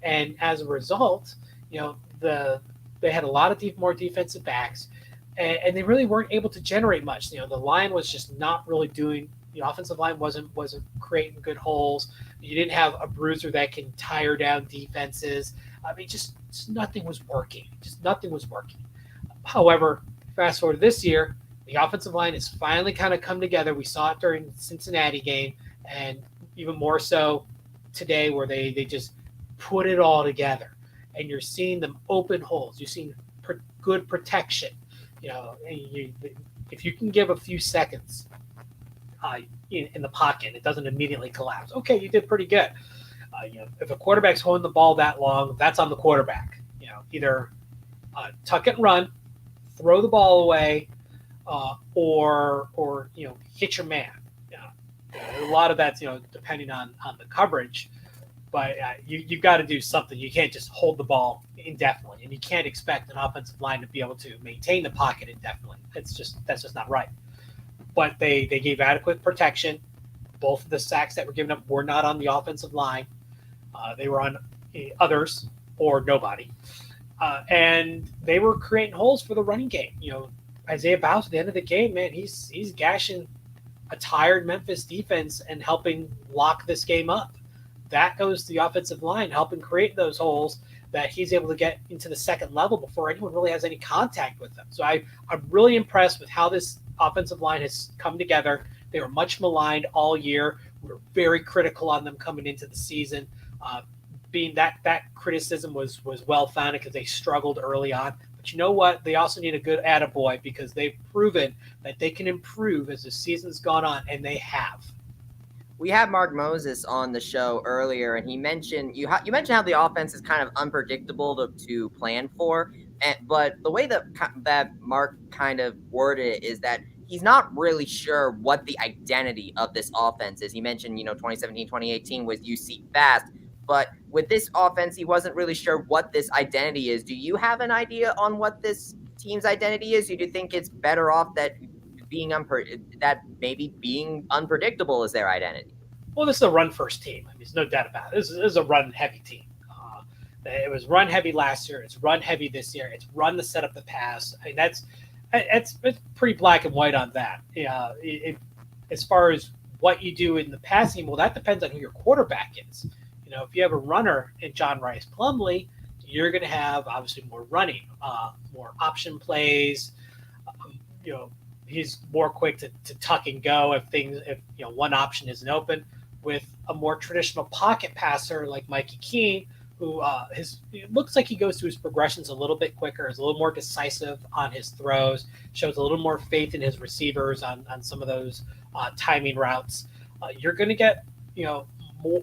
and as a result, they had a lot of more defensive backs, and they really weren't able to generate much. The line was just not really doing. The offensive line wasn't creating good holes. You didn't have a bruiser that can tire down defenses. Just nothing was working. However, fast forward to this year, the offensive line has finally kind of come together. We saw it during the Cincinnati game. and even more so today, where they just put it all together, and you're seeing them open holes. You're seeing good protection. If you can give a few seconds in the pocket, it doesn't immediately collapse. Okay, you did pretty good. If a quarterback's holding the ball that long, that's on the quarterback. Either tuck it and run, throw the ball away, or hit your man. A lot of that's depending on the coverage, but you've got to do something. You can't just hold the ball indefinitely, and you can't expect an offensive line to be able to maintain the pocket indefinitely. That's just not right. But they gave adequate protection. Both of the sacks that were given up were not on the offensive line. They were on others or nobody. And they were creating holes for the running game. Isaiah Bowser at the end of the game, man, he's gashing a tired Memphis defense and helping lock this game up. That goes to the offensive line, helping create those holes that he's able to get into the second level before anyone really has any contact with them. So I'm really impressed with how this offensive line has come together. They were much maligned all year. We were very critical on them coming into the season. Being that criticism was well founded because they struggled early on. But you know what? They also need a good attaboy because they've proven that they can improve as the season's gone on, and they have. We had Mark Moses on the show earlier, and he mentioned you mentioned how the offense is kind of unpredictable to plan for, but the way that Mark kind of worded it is that he's not really sure what the identity of this offense is. He mentioned 2017, 2018 was UC fast, but with this offense, he wasn't really sure what this identity is. Do you have an idea on what this team's identity is? Or do you think it's better off that maybe being unpredictable is their identity? Well, this is a run-first team. There's no doubt about it. This is a run-heavy team. It was run-heavy last year. It's run-heavy this year. It's run to set up the pass. I mean, it's pretty black and white on that. As far as what you do in the passing, well, that depends on who your quarterback is. If you have a runner in John Rice Plumlee, you're going to have obviously more running, more option plays. He's more quick to tuck and go if one option isn't open. With a more traditional pocket passer like Mikey Keene, who it looks like he goes through his progressions a little bit quicker, is a little more decisive on his throws, shows a little more faith in his receivers on some of those timing routes. You're going to get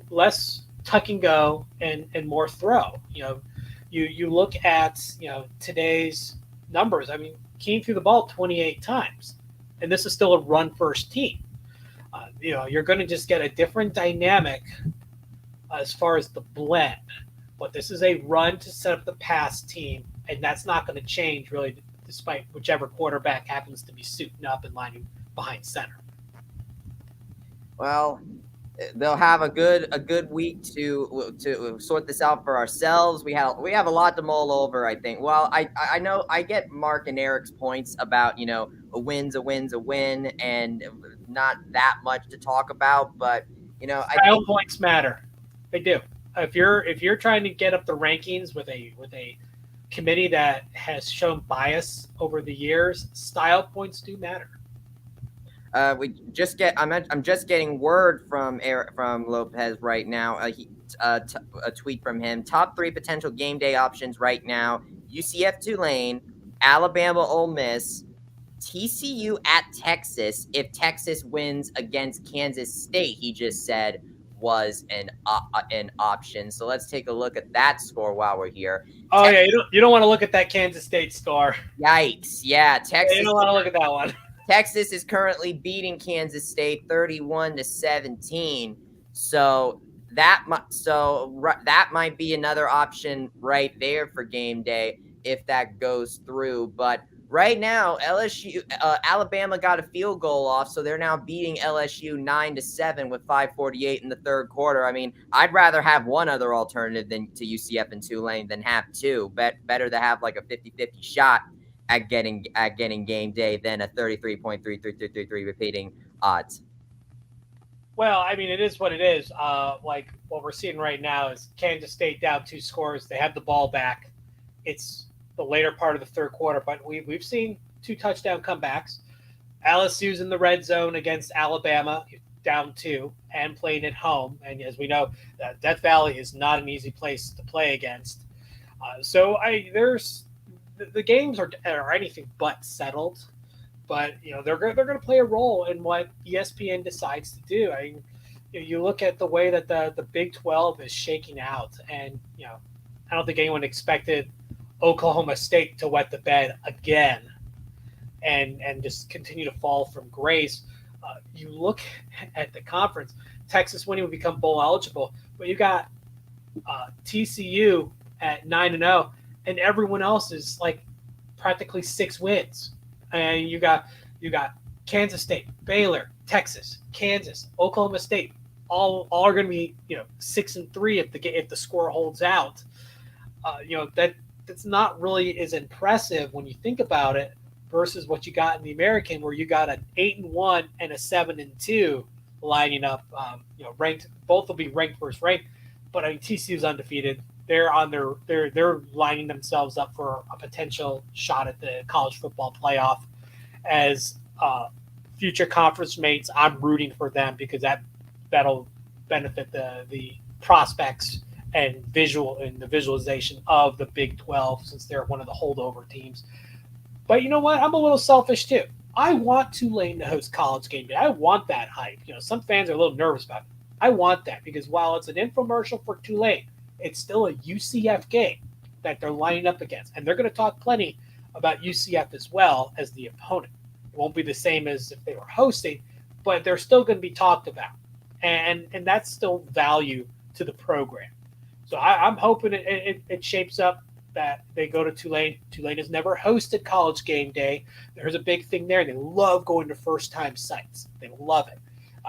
less tuck and go and more throw. You look at today's numbers. I mean, Keene threw the ball 28 times, and this is still a run-first team. You're going to just get a different dynamic as far as the blend. But this is a run to set up the pass team, and that's not going to change really, despite whichever quarterback happens to be suiting up and lining behind center. Well, they'll have a good week to sort this out for ourselves. We have a lot to mull over, I think. Well, I know I get Mark and Eric's points about a win's a win, and not that much to talk about. But I think points matter. They do. If you're trying to get up the rankings with a committee that has shown bias over the years, style points do matter. I'm just getting word from Lopez right now. A tweet from him. Top 3 potential game day options right now: UCF Tulane, Alabama Ole Miss, TCU at Texas. If Texas wins against Kansas State, he just said was an option. So let's take a look at that score while we're here. Oh yeah, you don't want to look at that Kansas State score. Yikes! Yeah, Texas. You don't want to look at that one. Texas is currently beating Kansas State 31-17. So that might be another option right there for game day if that goes through. But right now, Alabama got a field goal off, so they're now beating LSU 9-7 with 5:48 in the third quarter. I mean, I'd rather have one other alternative to UCF and Tulane than have two. Better to have like a 50-50 shot at getting game day than a 33.3333 repeating odds. Well, I mean, it is what it is. Like what we're seeing right now is Kansas State down 2 scores. They have the ball back. It's the later part of the third quarter, but we've seen 2 touchdown comebacks. LSU's in the red zone against Alabama. down 2 and playing at home. And as we know, Death Valley is not an easy place to play against. So there's the games are anything but settled, but they're going to play a role in what ESPN decides to do. I mean, you look at the way that the Big 12 is shaking out, and I don't think anyone expected Oklahoma State to wet the bed again and just continue to fall from grace. You look at the conference, Texas winning would become bowl eligible, but you got TCU at 9-0, and everyone else is like practically 6 wins. And you got Kansas State, Baylor, Texas, Kansas, Oklahoma State, all are going to be 6-3 if the score holds out. That's not really as impressive when you think about it versus what you got in the American, where you got an 8-1 and a 7-2 lining up. Ranked, both will be ranked versus ranked, but I mean TCU's undefeated. They're lining themselves up for a potential shot at the college football playoff. As future conference mates, I'm rooting for them because that'll benefit the prospects and the visualization of the Big 12, since they're one of the holdover teams. But you know what? I'm a little selfish too. I want Tulane to host College Game Day. I want that hype. Some fans are a little nervous about it. I want that because while it's an infomercial for Tulane, it's still a UCF game that they're lining up against. And they're going to talk plenty about UCF as well as the opponent. It won't be the same as if they were hosting, but they're still going to be talked about. And that's still value to the program. So I'm hoping it shapes up that they go to Tulane. Tulane has never hosted College Game Day. There's a big thing there. They love going to first-time sites. They love it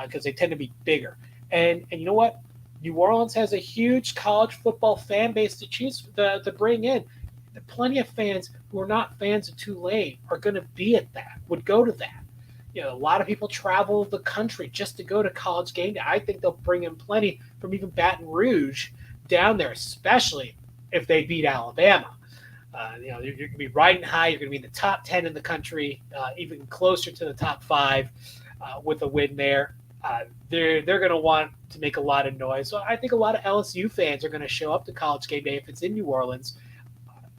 because they tend to be bigger. And you know what? New Orleans has a huge college football fan base to choose to bring in. There are plenty of fans who are not fans of Tulane are going to be at that, would go to that. A lot of people travel the country just to go to College Game Day. I think they'll bring in plenty from even Baton Rouge down there, especially if they beat Alabama. You're going to be riding high. You're going to be in the top 10 in the country, even closer to the top 5 with a win there. They're going to want to make a lot of noise. So I think a lot of LSU fans are going to show up to College Game Day if it's in New Orleans.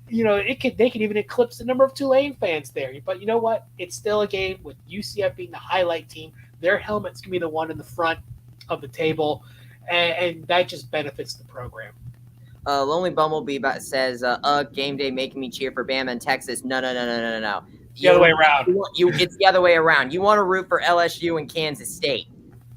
They could even eclipse the number of Tulane fans there. But you know what? It's still a game with UCF being the highlight team. Their helmet's going to be the one in the front of the table, and that just benefits the program. Lonely Bumblebee says, game day making me cheer for Bama and Texas. No. The other way around. It's the other way around. You want to root for LSU and Kansas State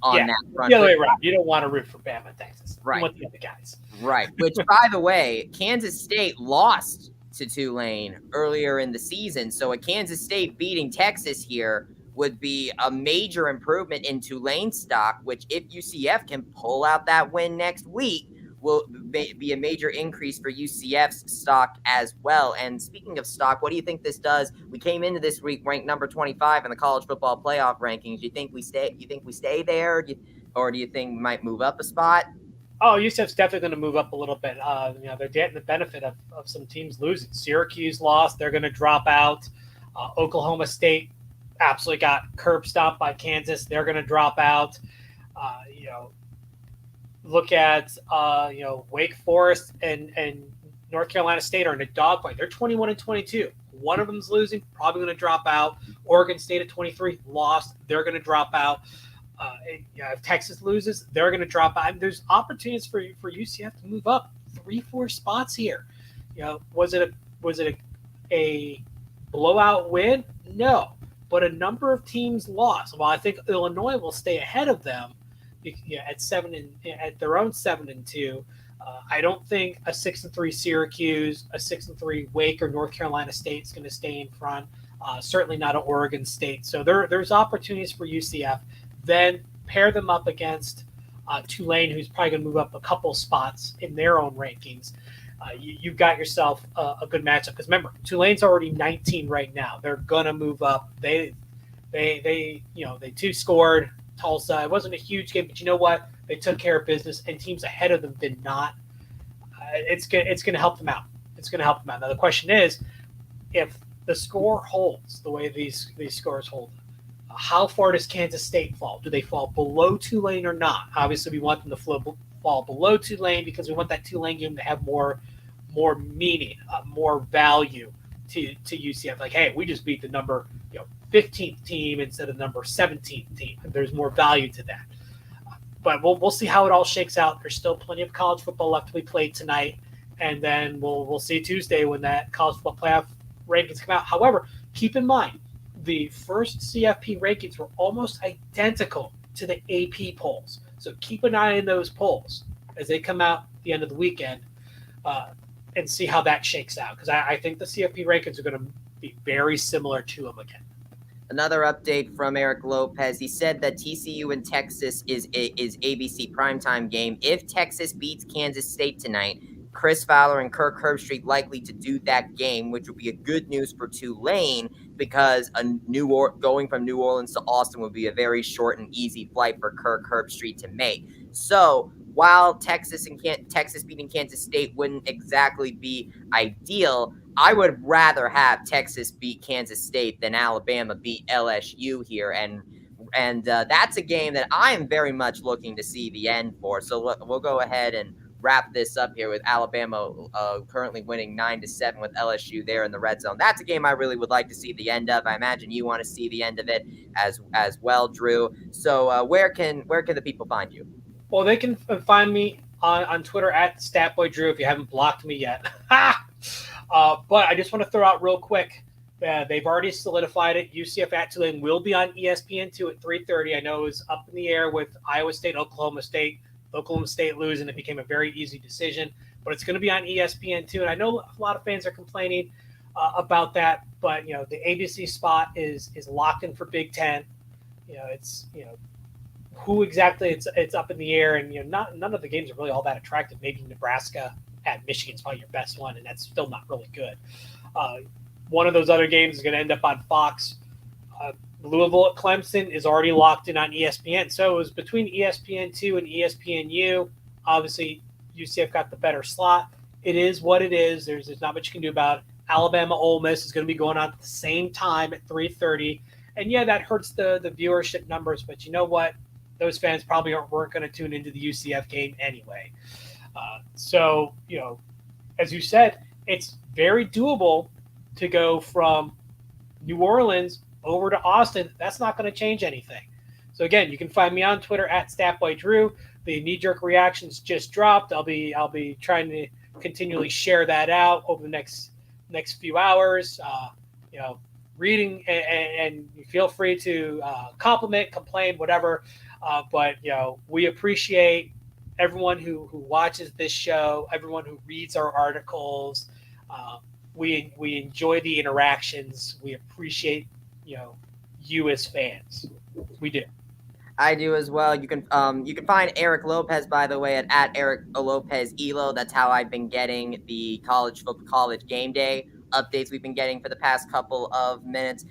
on that front. The other way around. You don't want to root for Bama and Texas. Right. You want the other guys. Right. Which, by the way, Kansas State lost to Tulane earlier in the season. So a Kansas State beating Texas here would be a major improvement in Tulane stock, which if UCF can pull out that win next week, will be a major increase for UCF's stock as well. And speaking of stock, what do you think this does? We came into this week ranked number 25 in the college football playoff rankings. You think we stay there, or do you think we might move up a spot? Oh, UCF's definitely going to move up a little bit. They're getting the benefit of some teams losing. Syracuse lost; they're going to drop out. Oklahoma State absolutely got curb stomped by Kansas; they're going to drop out. Look at Wake Forest and North Carolina State are in a dogfight. They're 21-22. One of them's losing, probably going to drop out. Oregon State at 23 lost. They're going to drop out. If Texas loses, they're going to drop out. And there's opportunities for UCF to move up 3-4 spots here. Was it a blowout win? No, but a number of teams lost. Well, I think Illinois will stay ahead of them. At their own 7-2, I don't think a 6-3 Syracuse, a 6-3 Wake or North Carolina State is going to stay in front. Certainly not an Oregon State. So there's opportunities for UCF. Then pair them up against Tulane, who's probably going to move up a couple spots in their own rankings. You've got yourself a good matchup. Because remember, Tulane's already 19 right now. They're going to move up. They two scored. Tulsa. It wasn't a huge game, but you know what? They took care of business, and teams ahead of them did not. It's going to help them out. It's going to help them out. Now the question is, if the score holds the way these scores hold, How far does Kansas State fall? Do they fall below Tulane or not? Obviously, we want them to fall below Tulane because we want that Tulane game to have more meaning, more value to UCF. Like, hey, we just beat the number 15th team instead of the number 17th team. There's more value to that. But we'll see how it all shakes out. There's still plenty of college football left to be played tonight, and then we'll see Tuesday when that college football playoff rankings come out. However, keep in mind, the first CFP rankings were almost identical to the AP polls. So keep an eye on those polls as they come out at the end of the weekend and see how that shakes out. Because I think the CFP rankings are going to be very similar to them again. Another update from Eric Lopez. He said that TCU and Texas is ABC primetime game. If Texas beats Kansas State tonight, Chris Fowler and Kirk Herbstreit likely to do that game, which would be a good news for Tulane because going from New Orleans to Austin would be a very short and easy flight for Kirk Herbstreit to make. So while Texas beating Kansas State wouldn't exactly be ideal, I would rather have Texas beat Kansas State than Alabama beat LSU here, and that's a game that I am very much looking to see the end for. So we'll go ahead and wrap this up here with Alabama currently winning 9-7 with LSU there in the red zone. That's a game I really would like to see the end of. I imagine you want to see the end of it as well, Drew. So where can the people find you? Well, they can find me on Twitter at StatBoyDrew if you haven't blocked me yet. But I just want to throw out real quick, they've already solidified it. UCF at Tulane will be on ESPN2 at 3:30. I know it was up in the air with Iowa State, Oklahoma State. Oklahoma State losing, it became a very easy decision. But it's going to be on ESPN2. And I know a lot of fans are complaining about that. But, the ABC spot is locked in for Big Ten. It's, who exactly it's up in the air. And, none of the games are really all that attractive. Maybe Nebraska at Michigan's probably your best one, and that's still not really good. One of those other games is going to end up on Fox. Louisville at Clemson is already locked in on ESPN. So it was between ESPN2 and ESPNU. Obviously, UCF got the better slot. It is what it is. There's not much you can do about it. Alabama Ole Miss is going to be going on at the same time at 3:30. And, yeah, that hurts the viewership numbers. But you know what? Those fans probably weren't going to tune into the UCF game anyway. So, as you said, it's very doable to go from New Orleans over to Austin. That's not going to change anything. So again, you can find me on Twitter at StatBoyDrew. The knee-jerk reactions just dropped. I'll be trying to continually share that out over the next few hours. Reading and feel free to compliment, complain, whatever. But we appreciate everyone who watches this show, everyone who reads our articles. We enjoy the interactions. We appreciate you as fans. We do. I do as well. You can find Eric Lopez, by the way, at Eric Lopez Elo. That's how I've been getting the college game day updates we've been getting for the past couple of minutes.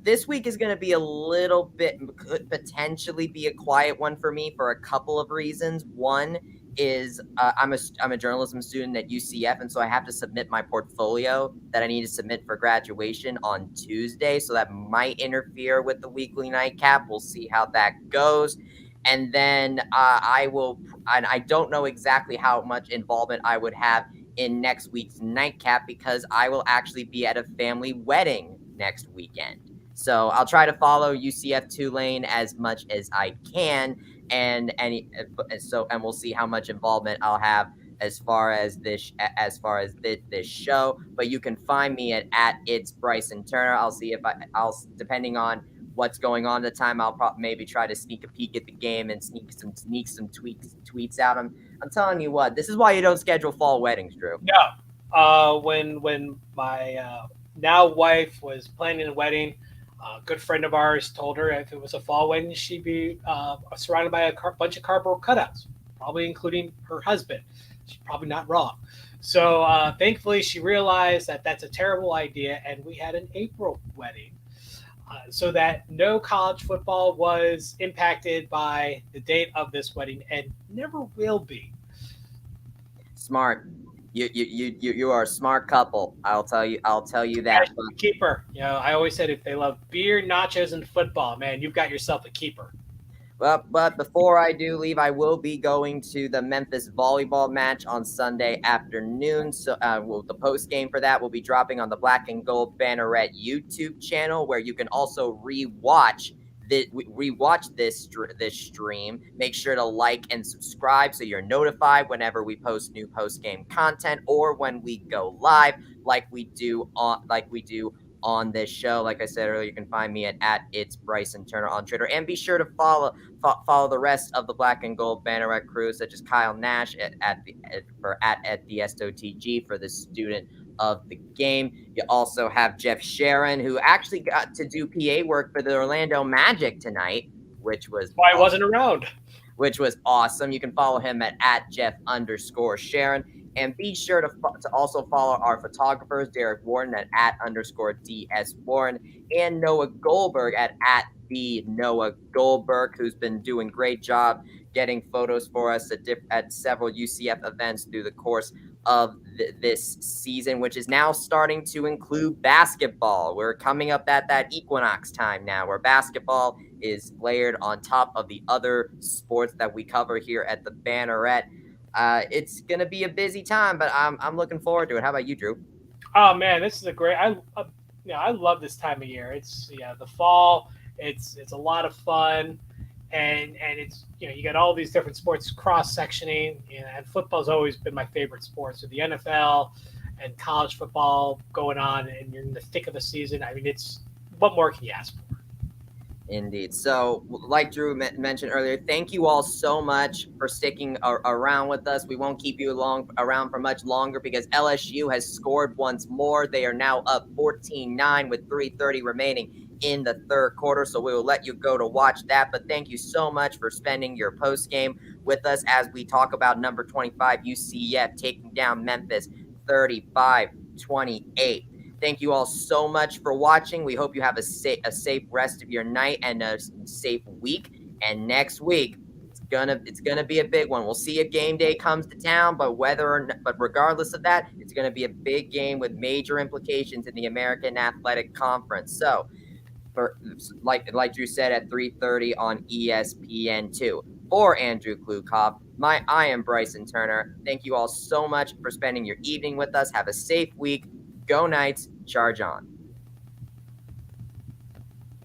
This week is going to be a little bit, could potentially be a quiet one for me for a couple of reasons. One is I'm a journalism student at UCF, and so I have to submit my portfolio that I need to submit for graduation on Tuesday. So that might interfere with the weekly nightcap. We'll see how that goes. And then I don't know exactly how much involvement I would have in next week's nightcap because I will actually be at a family wedding next weekend. So I'll try to follow UCF Tulane as much as I can, and we'll see how much involvement I'll have as far as this show. But you can find me at It's Bryson Turner. I'll see if I'll depending on what's going on at the time, I'll maybe try to sneak a peek at the game and sneak some tweets out. I'm telling you what, this is why you don't schedule fall weddings, Drew. No. When my now wife was planning a wedding, a good friend of ours told her if it was a fall wedding, she'd be surrounded by a bunch of cardboard cutouts, probably including her husband. She's probably not wrong. So thankfully, she realized that that's a terrible idea, and we had an April wedding. So that no college football was impacted by the date of this wedding and never will be. Smart. You are a smart couple. I'll tell you that. Keeper. You know, I always said if they love beer, nachos, and football, man, you've got yourself a keeper. But before I do leave, I will be going to the Memphis volleyball match on Sunday afternoon. So the post game for that will be dropping on the Black and Gold Banneret YouTube channel, where you can also rewatch this stream. Make sure to like and subscribe so you're notified whenever we post new post game content or when we go live, like we do on this show. Like I said earlier, you can find me at It's Bryson Turner on Twitter, and be sure to follow the rest of the Black and Gold Banneret crew, such as Kyle Nash at the SOTG for the student of the game. You also have Jeff Sharon, who actually got to do PA work for the Orlando Magic tonight, which was why I wasn't around. Which was awesome. You can follow him at Jeff_Sharon. And be sure to also follow our photographers, Derek Warren at @_DS Warren, and Noah Goldberg at the Noah Goldberg, who's been doing a great job getting photos for us at several UCF events through the course of this season, which is now starting to include basketball. We're coming up at that equinox time now, where basketball is layered on top of the other sports that we cover here at the Banneret. It's gonna be a busy time, but I'm looking forward to it. How about you, Drew? Oh man, this is a great. I love this time of year. It's the fall. It's a lot of fun, and it's you got all these different sports cross sectioning, and football's always been my favorite sport. So the NFL and college football going on, and you're in the thick of the season. I mean, it's what more can you ask for? Indeed. So, like Drew mentioned earlier, thank you all so much for sticking around with us. We won't keep you around for much longer because LSU has scored once more. They are now up 14-9 with 3:30 remaining in the third quarter. So we will let you go to watch that. But thank you so much for spending your post game with us as we talk about number 25 UCF taking down Memphis 35-28. Thank you all so much for watching. We hope you have a safe rest of your night and a safe week. And next week, it's gonna be a big one. We'll see if game day comes to town, but regardless of that, it's gonna be a big game with major implications in the American Athletic Conference. So, like Drew said, at 3:30 on ESPN2. For Andrew Glucoff, I am Bryson Turner. Thank you all so much for spending your evening with us. Have a safe week. Go Knights, charge on.